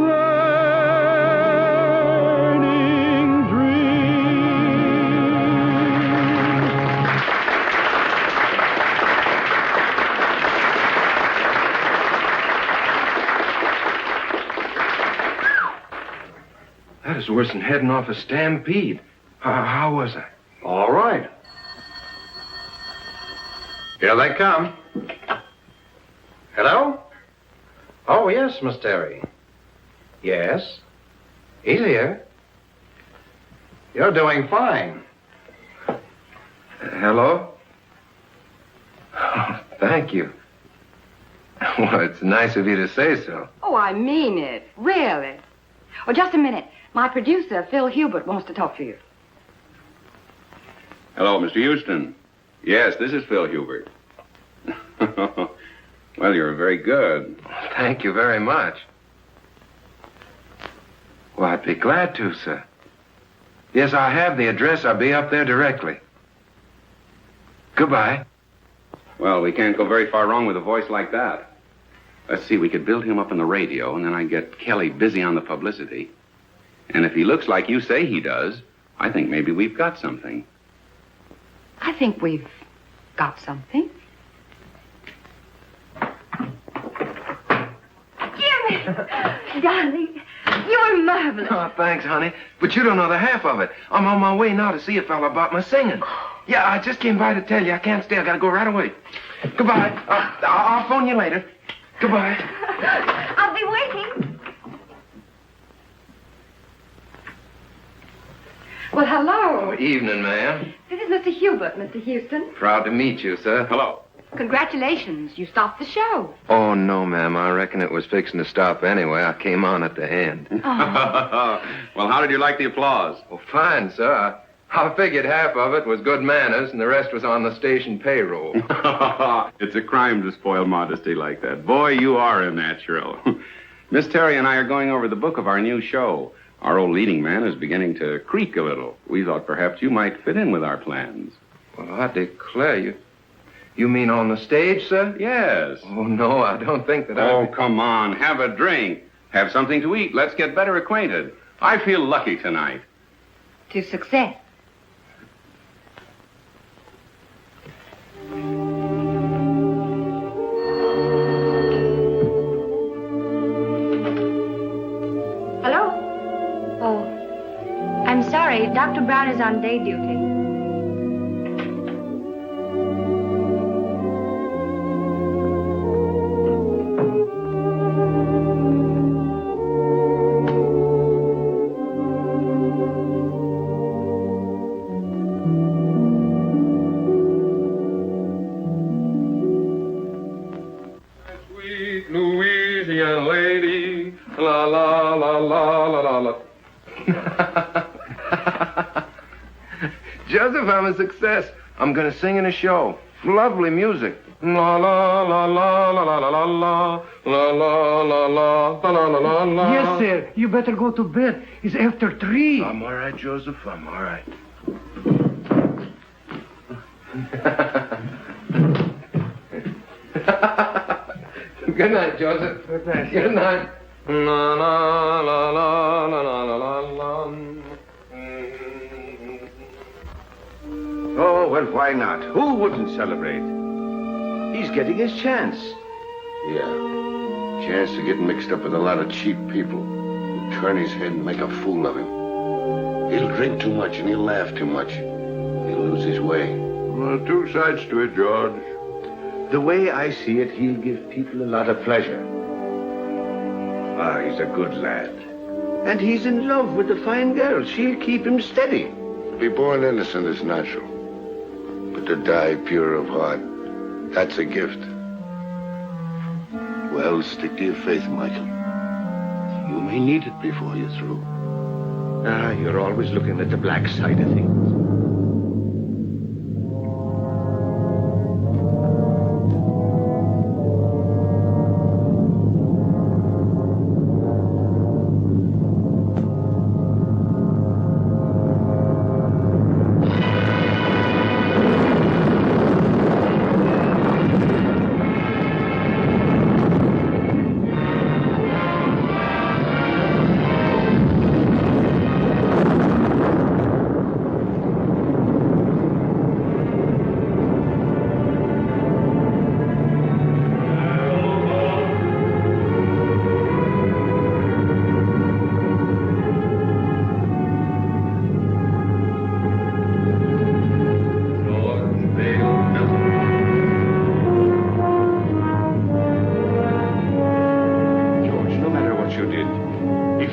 raining dreams. That is worse than heading off a stampede. How was I? All right. Here they come. Hello? Oh, yes, Miss Terry. Yes. He's here. You're doing fine. Hello? Oh, thank you. Well, it's nice of you to say so. Oh, I mean it. Really. Oh, just a minute. My producer, Phil Hubert, wants to talk to you. Hello, Mr. Houston. Yes, this is Phil Hubert. Well, you're very good. Thank you very much. Well, I'd be glad to, sir. Yes, I have the address. I'll be up there directly. Goodbye. Well, we can't go very far wrong with a voice like that. Let's see, we could build him up on the radio, and then I get Kelly busy on the publicity. And if he looks like you say he does, I think maybe we've got something. I think we've got something. Jimmy! Darling, you were marvelous. Oh, thanks, honey. But you don't know the half of it. I'm on my way now to see a fella about my singing. Yeah, I just came by to tell you. I can't stay. I gotta go right away. Goodbye. I'll phone you later. Goodbye. I'll be waiting. Well, hello. Oh, evening, ma'am. This is Mr. Hubert, Mr. Houston. Proud to meet you, sir. Hello. Congratulations. You stopped the show. Oh, no, ma'am. I reckon it was fixing to stop anyway. I came on at the end. Well, how did you like the applause? Well, fine, sir. I figured half of it was good manners and the rest was on the station payroll. It's a crime to spoil modesty like that. Boy, you are a natural. Miss Terry and I are going over the book of our new show. Our old leading man is beginning to creak a little. We thought perhaps you might fit in with our plans. Well, I declare you. You mean on the stage, sir? Yes. Oh, no, I don't think that Oh, come on. Have a drink. Have something to eat. Let's get better acquainted. I feel lucky tonight. To success. Hello? Oh, I'm sorry. Dr. Brown is on day duty. Sweet Louisiana lady, la la la la la la la. Joseph, I'm a success. I'm going to sing in a show. Lovely music. La la la la la la la la la la la la la la la la. Yes, sir. You better go to bed. It's after 3. I'm all right, Joseph. I'm all right. Good night, Joseph. Good night. Good night. La la la la la la la la. Oh, well, why not? Who wouldn't celebrate? He's getting his chance. Yeah. Chance to get mixed up with a lot of cheap people who turn his head and make a fool of him. He'll drink too much and he'll laugh too much. He'll lose his way. Well, two sides to it, George. The way I see it, he'll give people a lot of pleasure. Ah, he's a good lad. And he's in love with a fine girl. She'll keep him steady. To be born innocent is natural. But to die pure of heart, that's a gift. Well, stick to your faith, Michael. You may need it before you're through. Ah, you're always looking at the black side of things.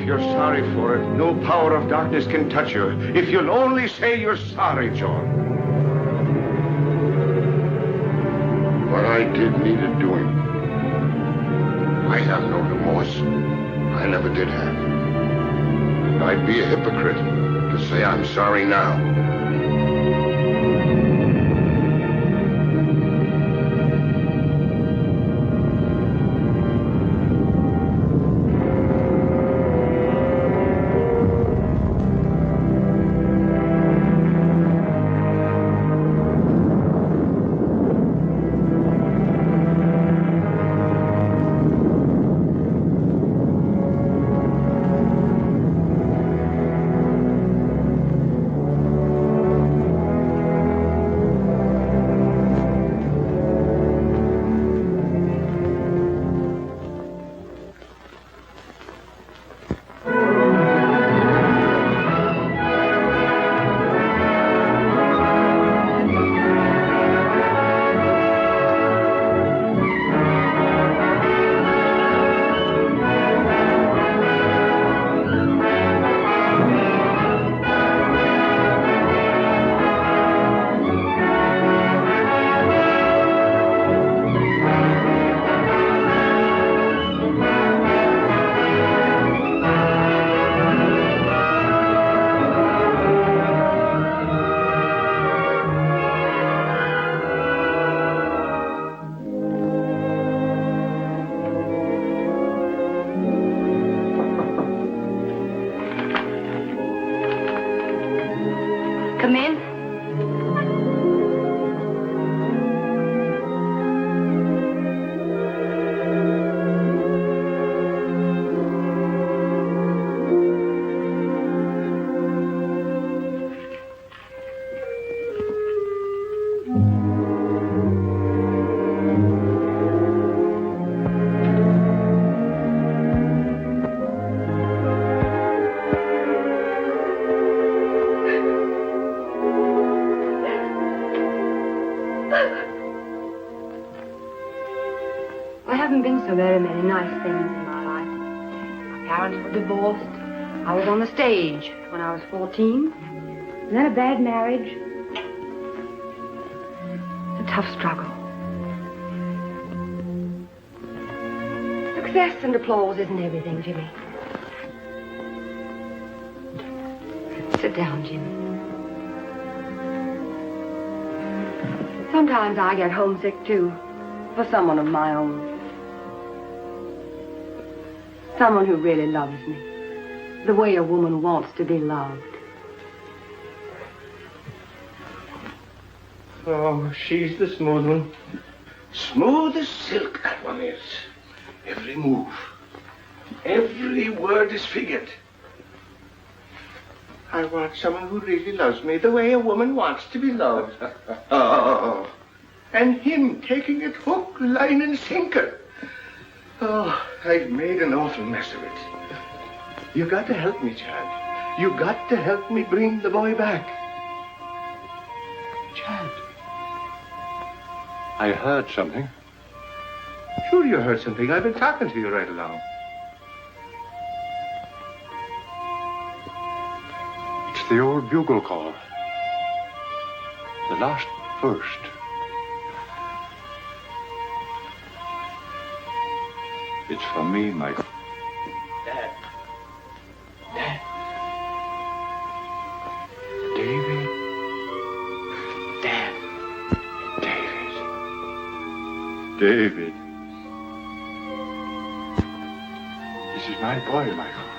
you're sorry for it, no power of darkness can touch you. If you'll only say you're sorry, John. What I did needed doing. I have no remorse. I never did have. And I'd be a hypocrite to say I'm sorry now. Come in. I haven't been so very many nice things in my life. My parents were divorced. I was on the stage when I was 14. And then a bad marriage. It's a tough struggle. Success and applause isn't everything, Jimmy. Sit down, Jimmy. Sometimes I get homesick, too, for someone of my own. Someone who really loves me, the way a woman wants to be loved. Oh, she's the smooth one. Smooth as silk, that one is. Every move, every word is figured. I want someone who really loves me the way a woman wants to be loved. Oh, and him taking it hook, line, and sinker. Oh, I've made an awful mess of it. You've got to help me, Chad. You've got to help me bring the boy back. Chad. I heard something. Sure you heard something. I've been talking to you right along. It's the old bugle call. The last burst. It's for me, Michael. Dad. Dad. David. Dad. David. This is my boy, Michael.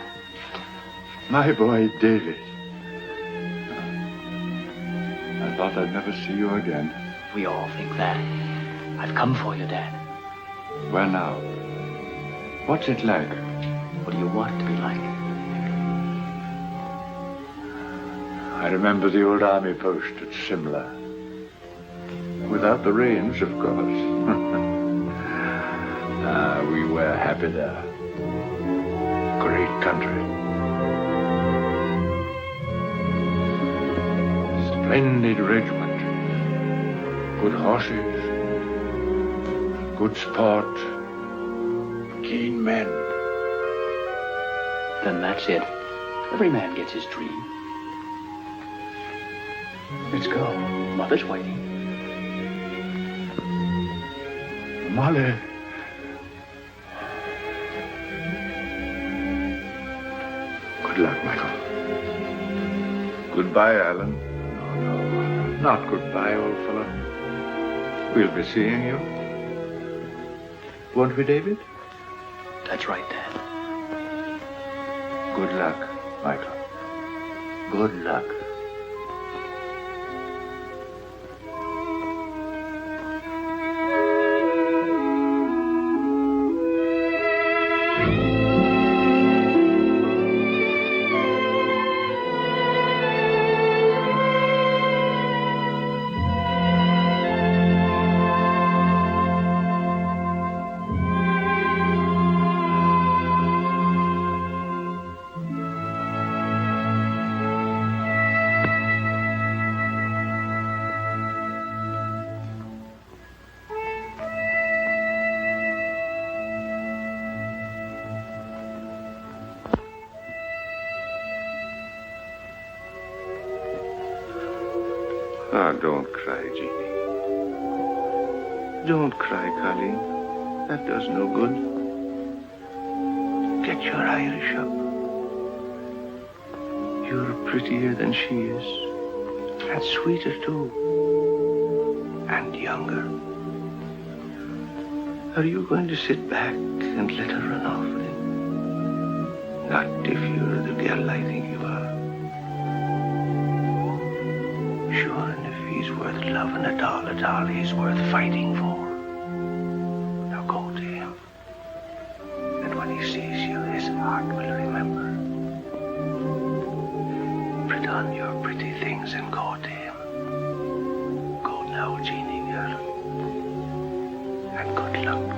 My boy, David. I thought I'd never see you again. We all think that. I've come for you, Dad. Where now? What's it like? What do you want it to be like? I remember the old army post at Simla. Without the rains, of course. We were happy there. Great country. Splendid regiment. Good horses. Good sport. Keen men. then that's it. Every man gets his dream. Let's go. Mother's waiting. Molly. Good luck, Michael. Goodbye, Alan. No, not goodbye, old fellow. We'll be seeing you. Won't we, David? That's right, Dad. Good luck, Michael. Good luck. Ah, don't cry, Jeannie. Don't cry, Colleen. That does no good. Get your Irish up. You're prettier than she is. And sweeter, too. And younger. Are you going to sit back and let her run off with him? Not if you're the girl I think you are. Sure, and if he's worth loving at all, he's worth fighting for. Now go to him. And when he sees you, his heart will remember. Put on your pretty things and go to him. Go now, Jeannie girl. And good luck.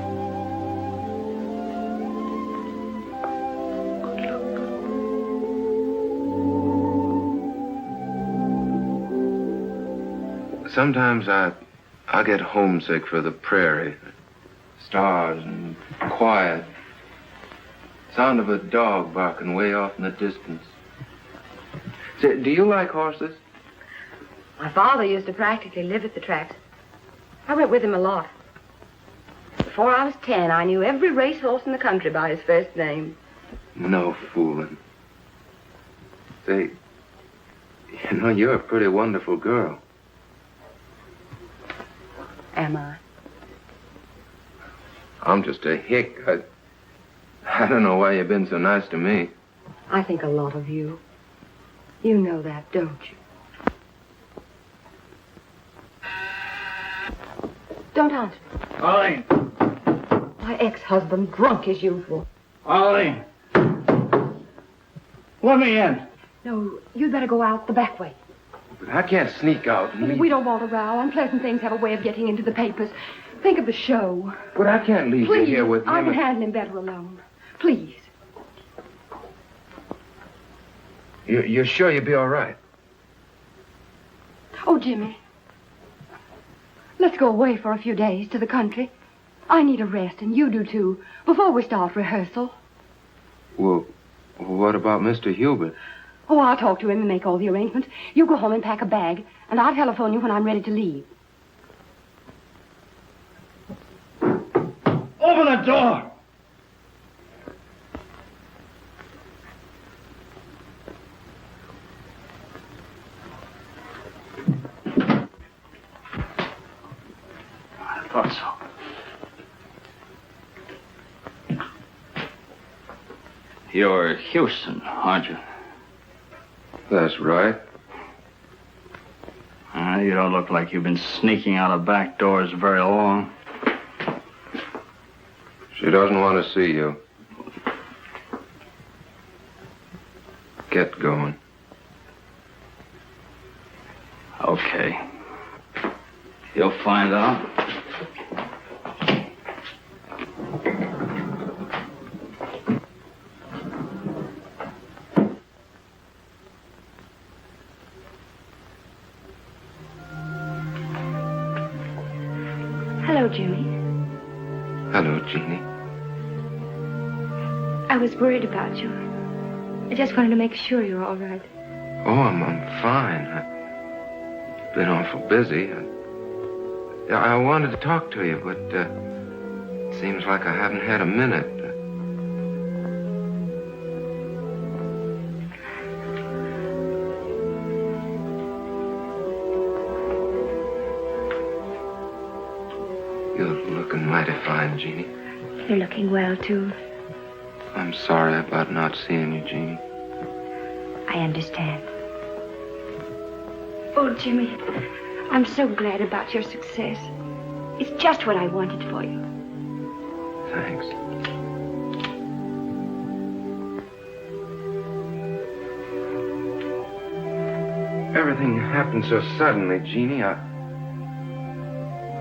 Sometimes I get homesick for the prairie. Stars and quiet. Sound of a dog barking way off in the distance. Say, do you like horses? My father used to practically live at the tracks. I went with him a lot. Before I was 10, I knew every racehorse in the country by his first name. No fooling. Say, you know, you're a pretty wonderful girl. Am I? I'm just a hick. I don't know why you've been so nice to me. I think a lot of you. You know that, don't you? Don't answer. Arlene. My ex-husband, drunk as usual. Arlene. Let me in. No, you'd better go out the back way. But I can't sneak out and leave. We don't want a row. Unpleasant things have a way of getting into the papers. Think of the show. But I can't leave you here with him. I can handle him better alone. Please. You're sure you'll be all right? Oh, Jimmy. Let's go away for a few days to the country. I need a rest, and you do too, before we start rehearsal. Well, what about Mr. Hubert? Oh, I'll talk to him and make all the arrangements. You go home and pack a bag, and I'll telephone you when I'm ready to leave. Open the door! I thought so. You're Houston, aren't you? That's right. You don't look like you've been sneaking out of back doors very long. She doesn't want to see you. Get going. Okay. You'll find out. Hello, Jimmy. Hello, Jeannie. I was worried about you. I just wanted to make sure you're all right. Oh, I'm fine. I've been awful busy. I wanted to talk to you, but it seems like I haven't had a minute. You're looking mighty fine, Jeannie. You're looking well, too. I'm sorry about not seeing you, Jeannie. I understand. Oh, Jimmy, I'm so glad about your success. It's just what I wanted for you. Thanks. Everything happened so suddenly, Jeannie.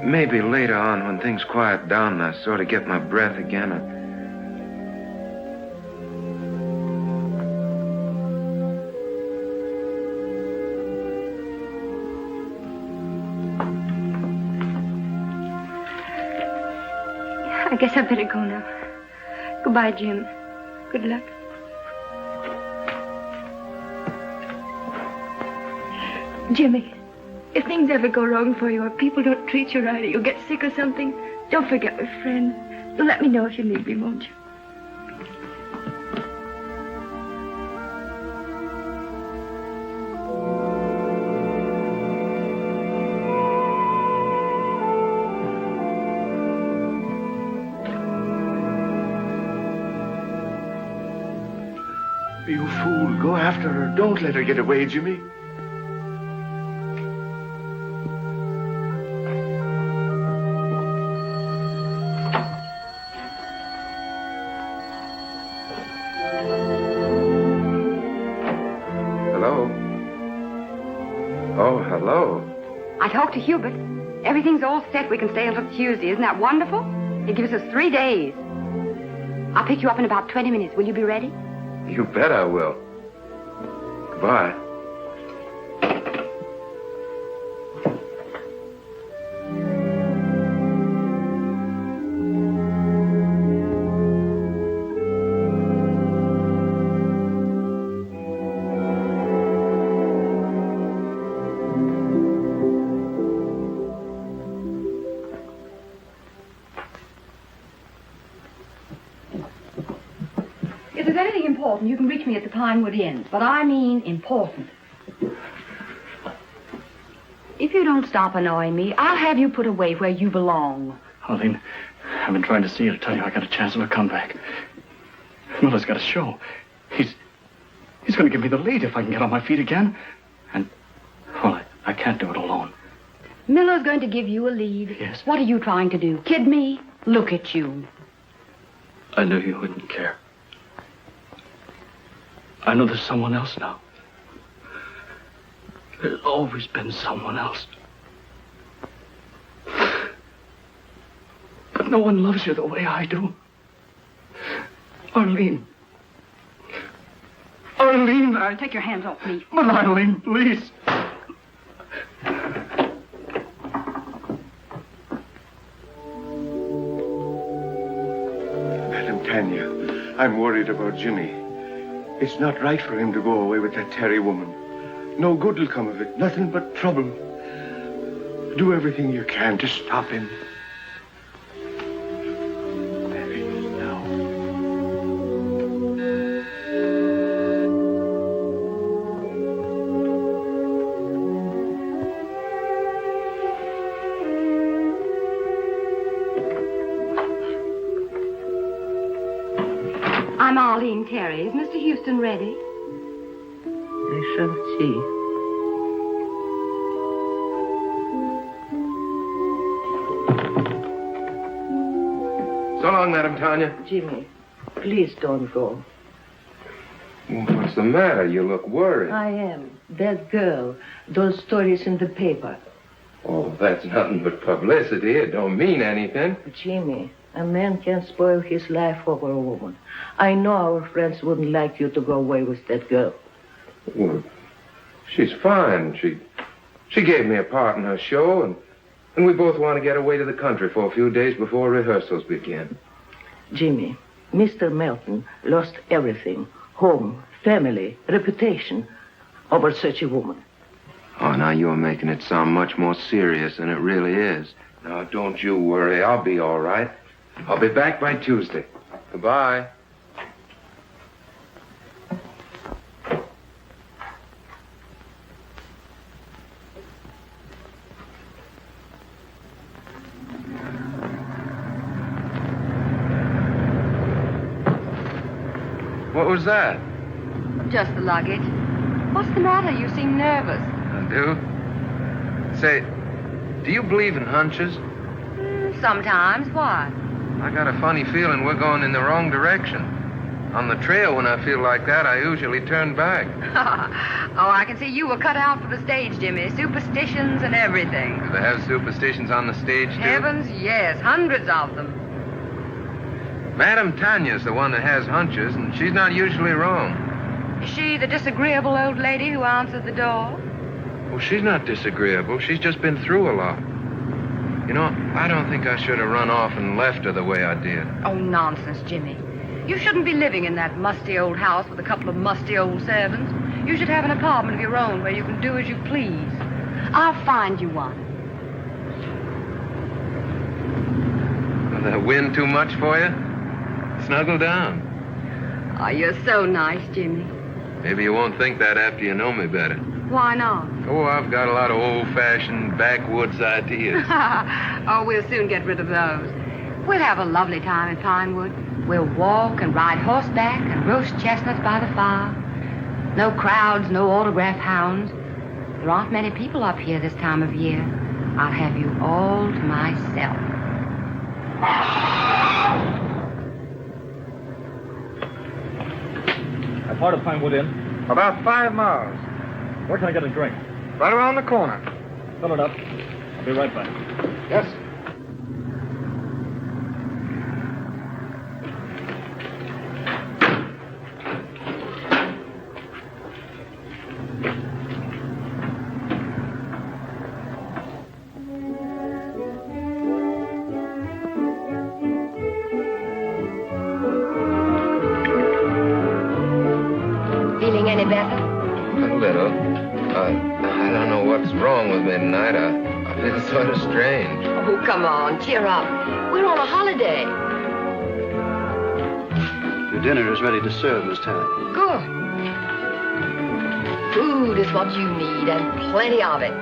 Maybe later on, when things quiet down and I sort of get my breath again, I guess I better go now. Goodbye, Jim. Good luck. Jimmy, if things ever go wrong for you or people don't treat you right or you get sick or something, don't forget my friend. You'll let me know if you need me, won't you? You fool. Go after her. Don't let her get away, Jimmy. Hello? Oh, hello. I talked to Hubert. Everything's all set. We can stay until Tuesday. Isn't that wonderful? It gives us 3 days. I'll pick you up in about 20 minutes. Will you be ready? You bet I will. Goodbye. If there's anything important, you can reach me at the Pinewood Inn. But I mean important. If you don't stop annoying me, I'll have you put away where you belong. Arlene, I've been trying to see you to tell you I got a chance of a comeback. Miller's got a show. He's going to give me the lead if I can get on my feet again. And, well, I can't do it alone. Miller's going to give you a lead. Yes. What are you trying to do? Kid me? Look at you. I knew you wouldn't care. I know there's someone else now. There's always been someone else. But no one loves you the way I do. Arlene. Arlene, Take your hands off me. But Arlene, please. Madam Tanya, I'm worried about Jimmy. It's not right for him to go away with that Terry woman. No good will come of it. Nothing but trouble. Do everything you can to stop him. There he is now. I'm Arlene Terry. Is Mr. Houston ready? I shall see. So long, Madam Tanya. Jimmy, please don't go. Well, what's the matter? You look worried. I am. That girl, those stories in the paper. Oh, that's nothing but publicity. It don't mean anything. Jimmy, a man can't spoil his life over a woman. I know our friends wouldn't like you to go away with that girl. Well, she's fine. She gave me a part in her show, and we both want to get away to the country for a few days before rehearsals begin. Jimmy, Mr. Melton lost everything. Home, family, reputation over such a woman. Oh, now you're making it sound much more serious than it really is. Now, don't you worry. I'll be all right. I'll be back by Tuesday. Goodbye. What was that? Just the luggage. What's the matter? You seem nervous. I do? Say, do you believe in hunches? Sometimes. Why? I got a funny feeling we're going in the wrong direction. On the trail, when I feel like that, I usually turn back. Oh, I can see you were cut out for the stage, Jimmy. Superstitions and everything. Do they have superstitions on the stage, too? Heavens, yes. Hundreds of them. Madame Tanya's the one that has hunches, and she's not usually wrong. Is she the disagreeable old lady who answered the door? Well, she's not disagreeable. She's just been through a lot. You know, I don't think I should have run off and left her the way I did. Oh, nonsense, Jimmy. You shouldn't be living in that musty old house with a couple of musty old servants. You should have an apartment of your own where you can do as you please. I'll find you one. The wind too much for you? Snuggle down. Oh, you're so nice, Jimmy. Maybe you won't think that after you know me better. Why not? Oh, I've got a lot of old-fashioned backwoods ideas. Oh, we'll soon get rid of those. We'll have a lovely time in Pinewood. We'll walk and ride horseback and roast chestnuts by the fire. No crowds, no autograph hounds. There aren't many people up here this time of year. I'll have you all to myself. How far to Pinewood Inn? About 5 miles. Where can I get a drink? Right around the corner. Fill it up. I'll be right back. Yes. Feeling any better? A little. I don't know what's wrong with me tonight. I feel sort of strange. Oh, come on, cheer up. We're on a holiday. Your dinner is ready to serve, Miss Tanner. Good. Food is what you need, and plenty of it.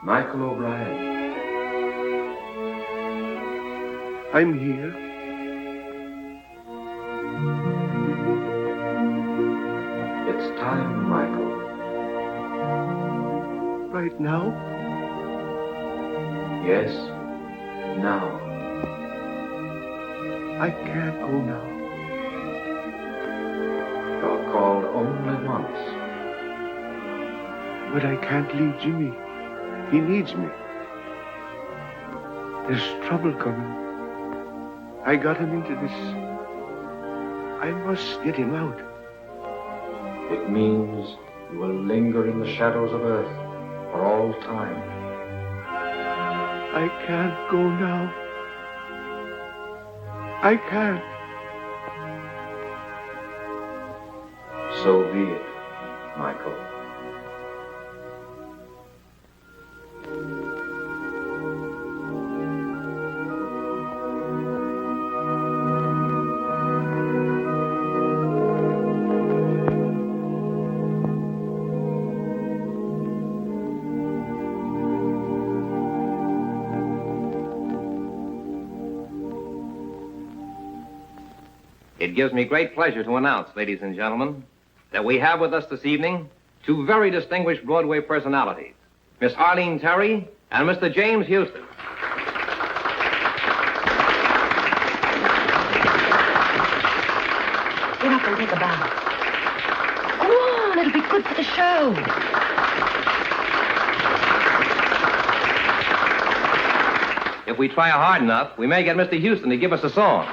Michael O'Brien. I'm here. It's time, Michael. Right now? Yes, now. I can't go now. You're called only once. But I can't leave Jimmy. He needs me. There's trouble coming. I got him into this. I must get him out. It means you will linger in the shadows of Earth for all time. I can't go now. I can't. So be it, Michael. It gives me great pleasure to announce, ladies and gentlemen, that we have with us this evening two very distinguished Broadway personalities, Miss Arlene Terry and Mr. James Houston. Get up and take a bow. Go on, it'll be good for the show. if we try hard enough, we may get Mr. Houston to give us a song.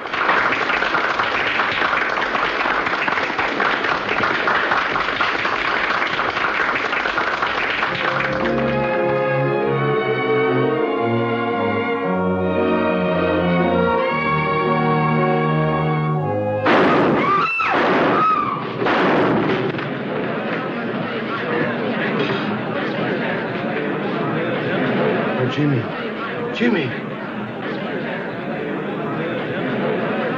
Jimmy.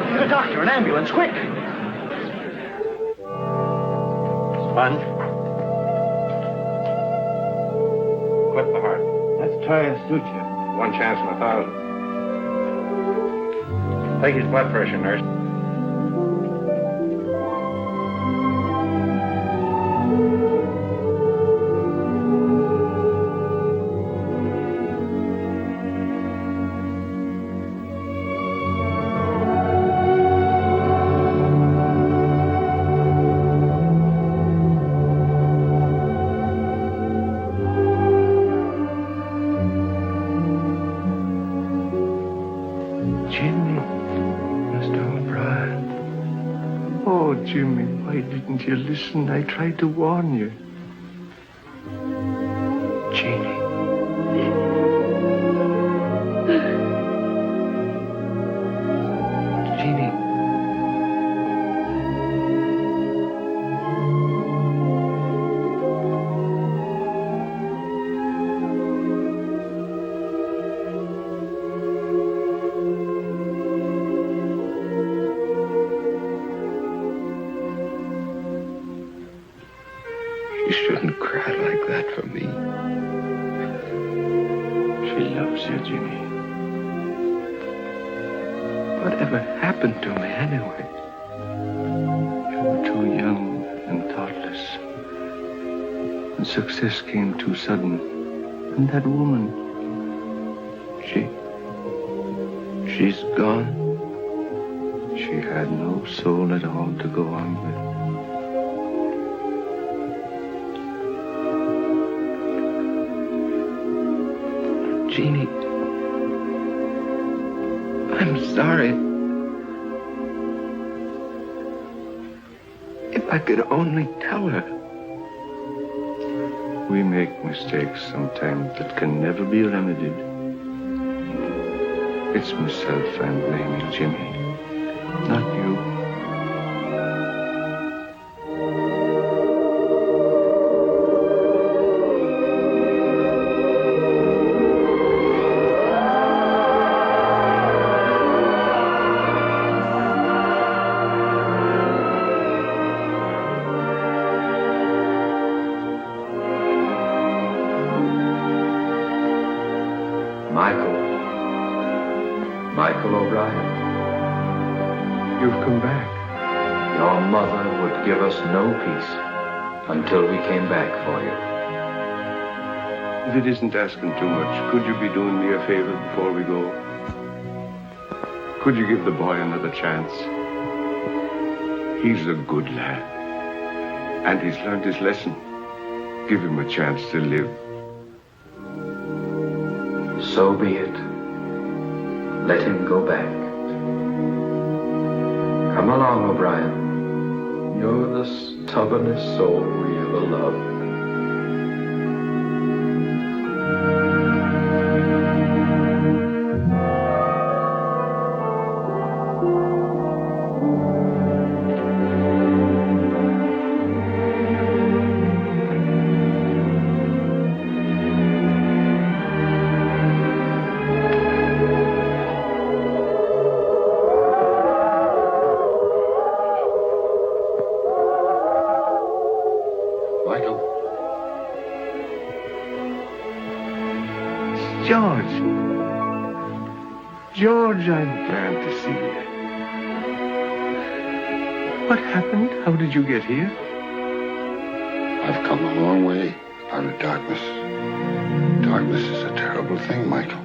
Get a doctor, an ambulance, quick. Sponge. Clip the heart. Let's try a suture. 1 chance in 1,000. Take his blood pressure, nurse. Jimmy, why didn't you listen? I tried to warn you. Jeannie. Jeannie. You shouldn't cry like that for me. She loves you, Jimmy. Whatever happened to me anyway? You were too young and thoughtless. And success came too sudden. And that woman, she's gone. She had no soul at all to go on with. Jeannie, I'm sorry. If I could only tell her. We make mistakes sometimes that can never be remedied. It's myself I'm blaming, Jimmy, not you. Michael O'Brien. You've come back. Your mother would give us no peace until we came back for you. If it isn't asking too much, could you be doing me a favor before we go? Could you give the boy another chance? He's a good lad. And he's learned his lesson. Give him a chance to live. So be it. Let him go back. Come along, O'Brien. You're the stubbornest soul we ever loved. George, I'm glad to see you. What happened? How did you get here? I've come a long way out of darkness. Darkness is a terrible thing, Michael.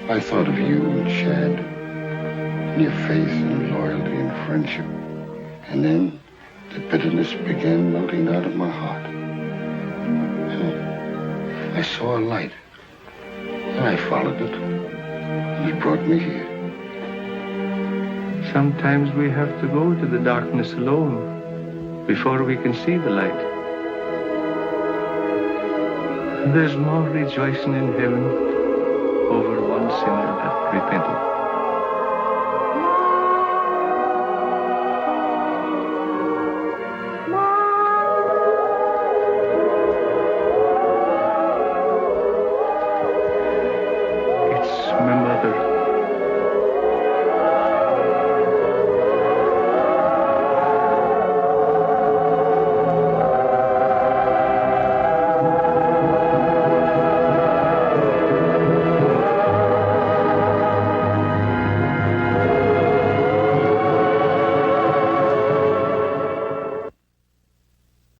I thought of you and Shad, and your faith and loyalty and friendship. And then the bitterness began melting out of my heart. And I saw a light. I followed it. It brought me here. Sometimes we have to go to the darkness alone before we can see the light. There's more rejoicing in heaven over one sinner that repented